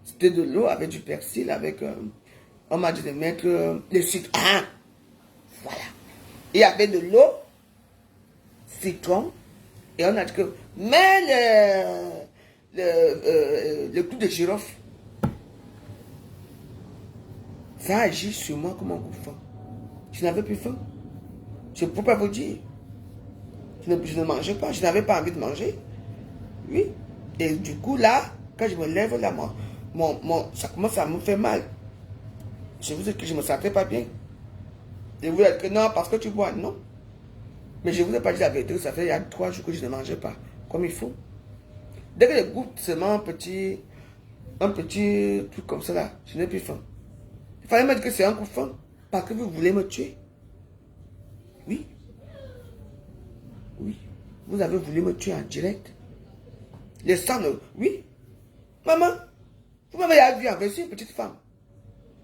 C'était de l'eau avec du persil, avec, on m'a dit de mettre le sucre. Ah, voilà. Il y avait de l'eau, citron, et on a dit que, mais le clou de girofle, ça agit sur moi comme un coup de faim. Je n'avais plus faim. Je ne peux pas vous dire. Je ne mangeais pas. Je n'avais pas envie de manger. Oui. Et du coup, là, quand je me lève, là, ça commence à me faire mal. Je vous dis que je ne me sentais pas bien. Et vous dites que non, parce que tu bois. Non. Mais je ne vous ai pas dit la vérité. Ça fait il y a 3 jours que je ne mangeais pas. Comme il faut. Dès que je goûte seulement un petit truc comme ça, là, je n'ai plus faim. Il fallait me dire que c'est un coup de faim. Parce que vous voulez me tuer. Oui. Oui. Vous avez voulu me tuer en direct. Les sangs, oui. Maman, vous m'avez vu avec une petite femme.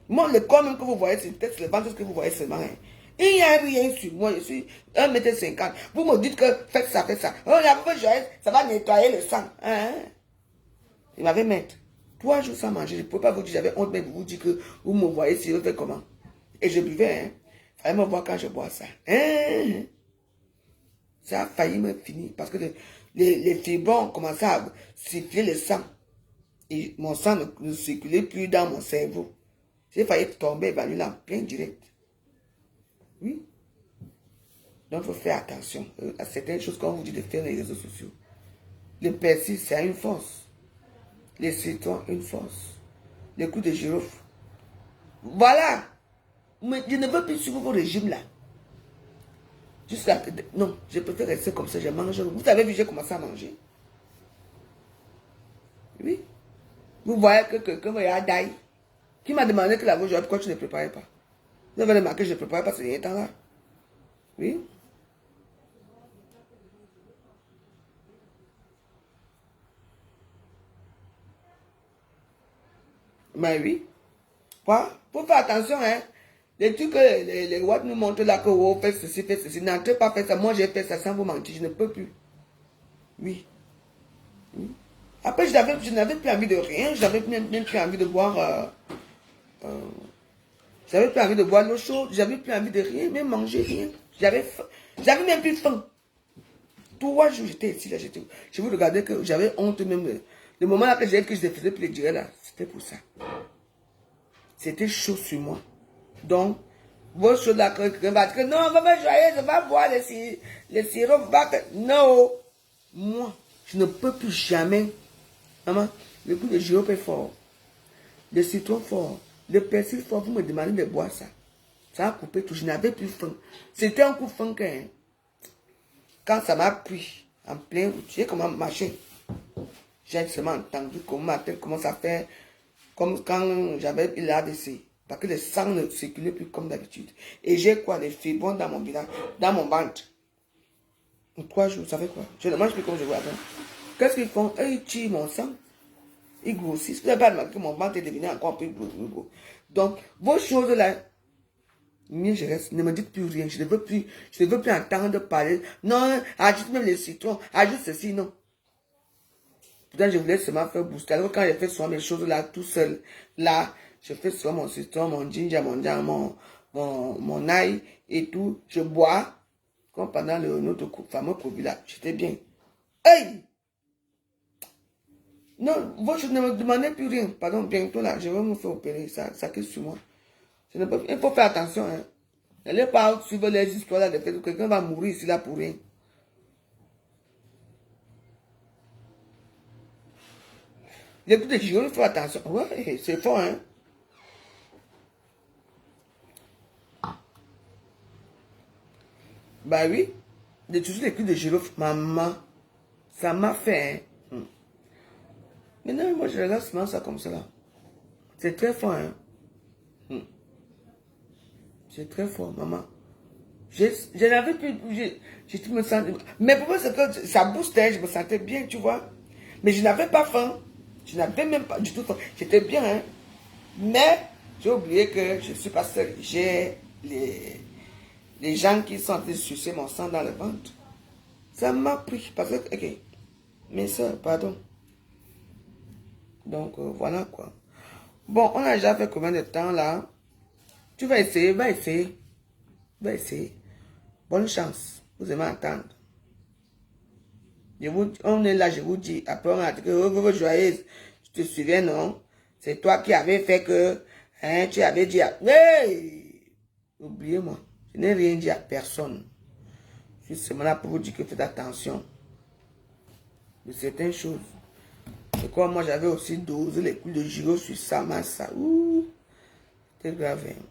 Moi, le corps même que vous voyez, c'est peut-être le ventre que vous voyez seulement. Hein. Il n'y a rien sur moi, je suis 1,50 m. Vous me dites que faites ça. Oh, la pauvre Joël, ça va nettoyer le sang. Hein? Il m'avait mis 3 jours sans manger. Je ne peux pas vous dire, j'avais honte, mais vous dire que vous me voyez si je fais comment. Et je buvais, hein. Fallait me voir quand je bois ça. Hein? Ça a failli me finir parce que les fibrons ont commencé à siffler le sang. Et mon sang ne circulait plus dans mon cerveau. J'ai failli tomber évanoui là en plein direct. Oui. Donc, il faut faire attention à certaines choses qu'on vous dit de faire dans les réseaux sociaux. Le persil, c'est une force. Les citrons, une force. Les coups de girofle. Voilà. Mais je ne veux plus suivre vos régimes là. Jusqu'à... Non, je préfère rester comme ça, je mange. Vous avez vu, j'ai commencé à manger. Oui. Vous voyez que quelqu'un va d'ail. Qui m'a demandé que la voix, pourquoi tu ne préparais pas? Vous avez remarqué que je ne préparais pas ces temps-là. Oui. Mais oui. Quoi? Faut faire attention, hein. Les trucs que les rois nous montrent là que vous faites ceci, faites ceci. N'entrez pas faire ça. Moi, j'ai fait ça sans vous mentir. Je ne peux plus. Oui. Oui. Après, je n'avais plus envie de rien. Je n'avais même plus envie de boire. J'avais plus envie de boire l'eau chaude. J'avais plus envie de rien, même manger rien. J'avais même plus faim. 3 jours, j'étais ici, là. Je vous regardais que j'avais honte même. Le moment là que j'ai dit que je ne faisais plus les durées là, c'était pour ça. C'était chaud sur moi. Donc, vos choses là, que non, on va me joyer, je vais boire les sirops. Non. Moi, je ne peux plus jamais. Maman, le goût de girofle est fort. Le citron fort. Le persil fort, vous me demandez de boire ça. Ça a coupé tout. Je n'avais plus faim. C'était un coup de faim quand ça m'a pris en plein route. J'ai comment marcher. J'ai seulement entendu comment ma tête commence à faire comme quand j'avais l'AVC. Parce que le sang ne circulait plus comme d'habitude. Et j'ai quoi? Les fibrons dans mon bilan, dans mon ventre. En 3 jours, vous savez quoi? Je ne mange plus comme je vois avant. Qu'est-ce qu'ils font? Eux, ils tuent mon sang. Ils grossissent. Vous n'avez pas remarqué que mon ventre est devenu encore plus gros. Donc, vos choses là, je reste, ne me dites plus rien. Je ne veux plus entendre parler. Non, ajoute même les citrons, ajoute ceci, non. Pourtant, je voulais seulement faire booster. Alors, quand j'ai fait souvent mes choses là, tout seul, là, je fais souvent mon citron, mon ginger, mon ail et tout. Je bois, comme pendant notre fameux Covid là. J'étais bien. Hey! Non, vos choses ne me demandez plus rien. Pardon, bientôt là, je vais me faire opérer. Ça quitte sur moi. Il faut faire attention. Hein. N'allez pas suivre les histoires là de fait que quelqu'un va mourir ici là pour rien. Les coups de girofle, il faut attention. Ouais, c'est fort, hein. Bah oui, toujours les coups de girofle, maman, ça m'a fait, hein. Maintenant, moi, je regarde souvent ça comme ça là. C'est très fort, hein. C'est très fort, maman. Je n'avais plus, je me sentais, mais pour moi, c'est que ça boostait, je me sentais bien, tu vois. Mais je n'avais pas faim. Je n'avais même pas du tout faim. J'étais bien, hein. Mais, j'ai oublié que je ne suis pas seul. J'ai les gens qui sont en train de sucer mon sang dans le ventre. Ça m'a pris, parce que, ok, mes soeurs, pardon. Donc, voilà quoi. Bon, on a déjà fait combien de temps là? Tu vas essayer, va essayer. Va essayer. Bonne chance. Vous aimez entendre. On est là, je vous dis. Après, on a dit que vous joyeuse. Tu te souviens, non? C'est toi qui avais fait que, hein, tu avais dit à... Hey! Oubliez-moi. Je n'ai rien dit à personne. Je suis seulement là pour vous dire que faites attention de certaines choses. Et quoi, moi, j'avais aussi dosé les coups de girofle sur ça, massa. Ouh, c'est grave. Hein.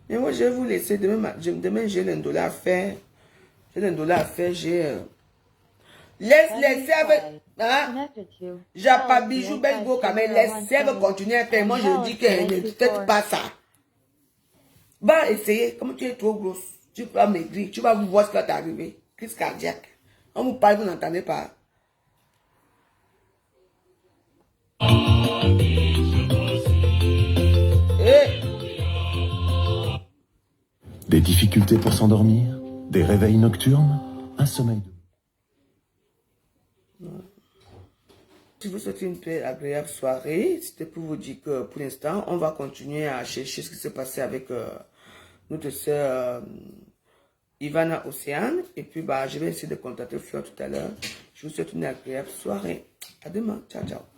Mais moi, je vais vous laisser. Demain j'ai $1 à faire. J'ai $1 à faire. J'ai... Laisse les serves. Hein? Japa bijou, belle go, quand même. Les serves continuent à faire. Moi, je dis que ne faites pas ça. Va essayer. Comme tu es trop grosse, tu vas maigrir. Tu vas vous voir ce qui va t'arriver. Crise cardiaque. On vous parle, vous n'entendez pas. Des difficultés pour s'endormir, des réveils nocturnes, un sommeil de... Je vous souhaite une très agréable soirée. C'était pour vous dire que pour l'instant, on va continuer à chercher ce qui s'est passé avec notre sœur Ivana Océane. Et puis, bah, je vais essayer de contacter Fleur tout à l'heure. Je vous souhaite une agréable soirée. À demain. Ciao, ciao.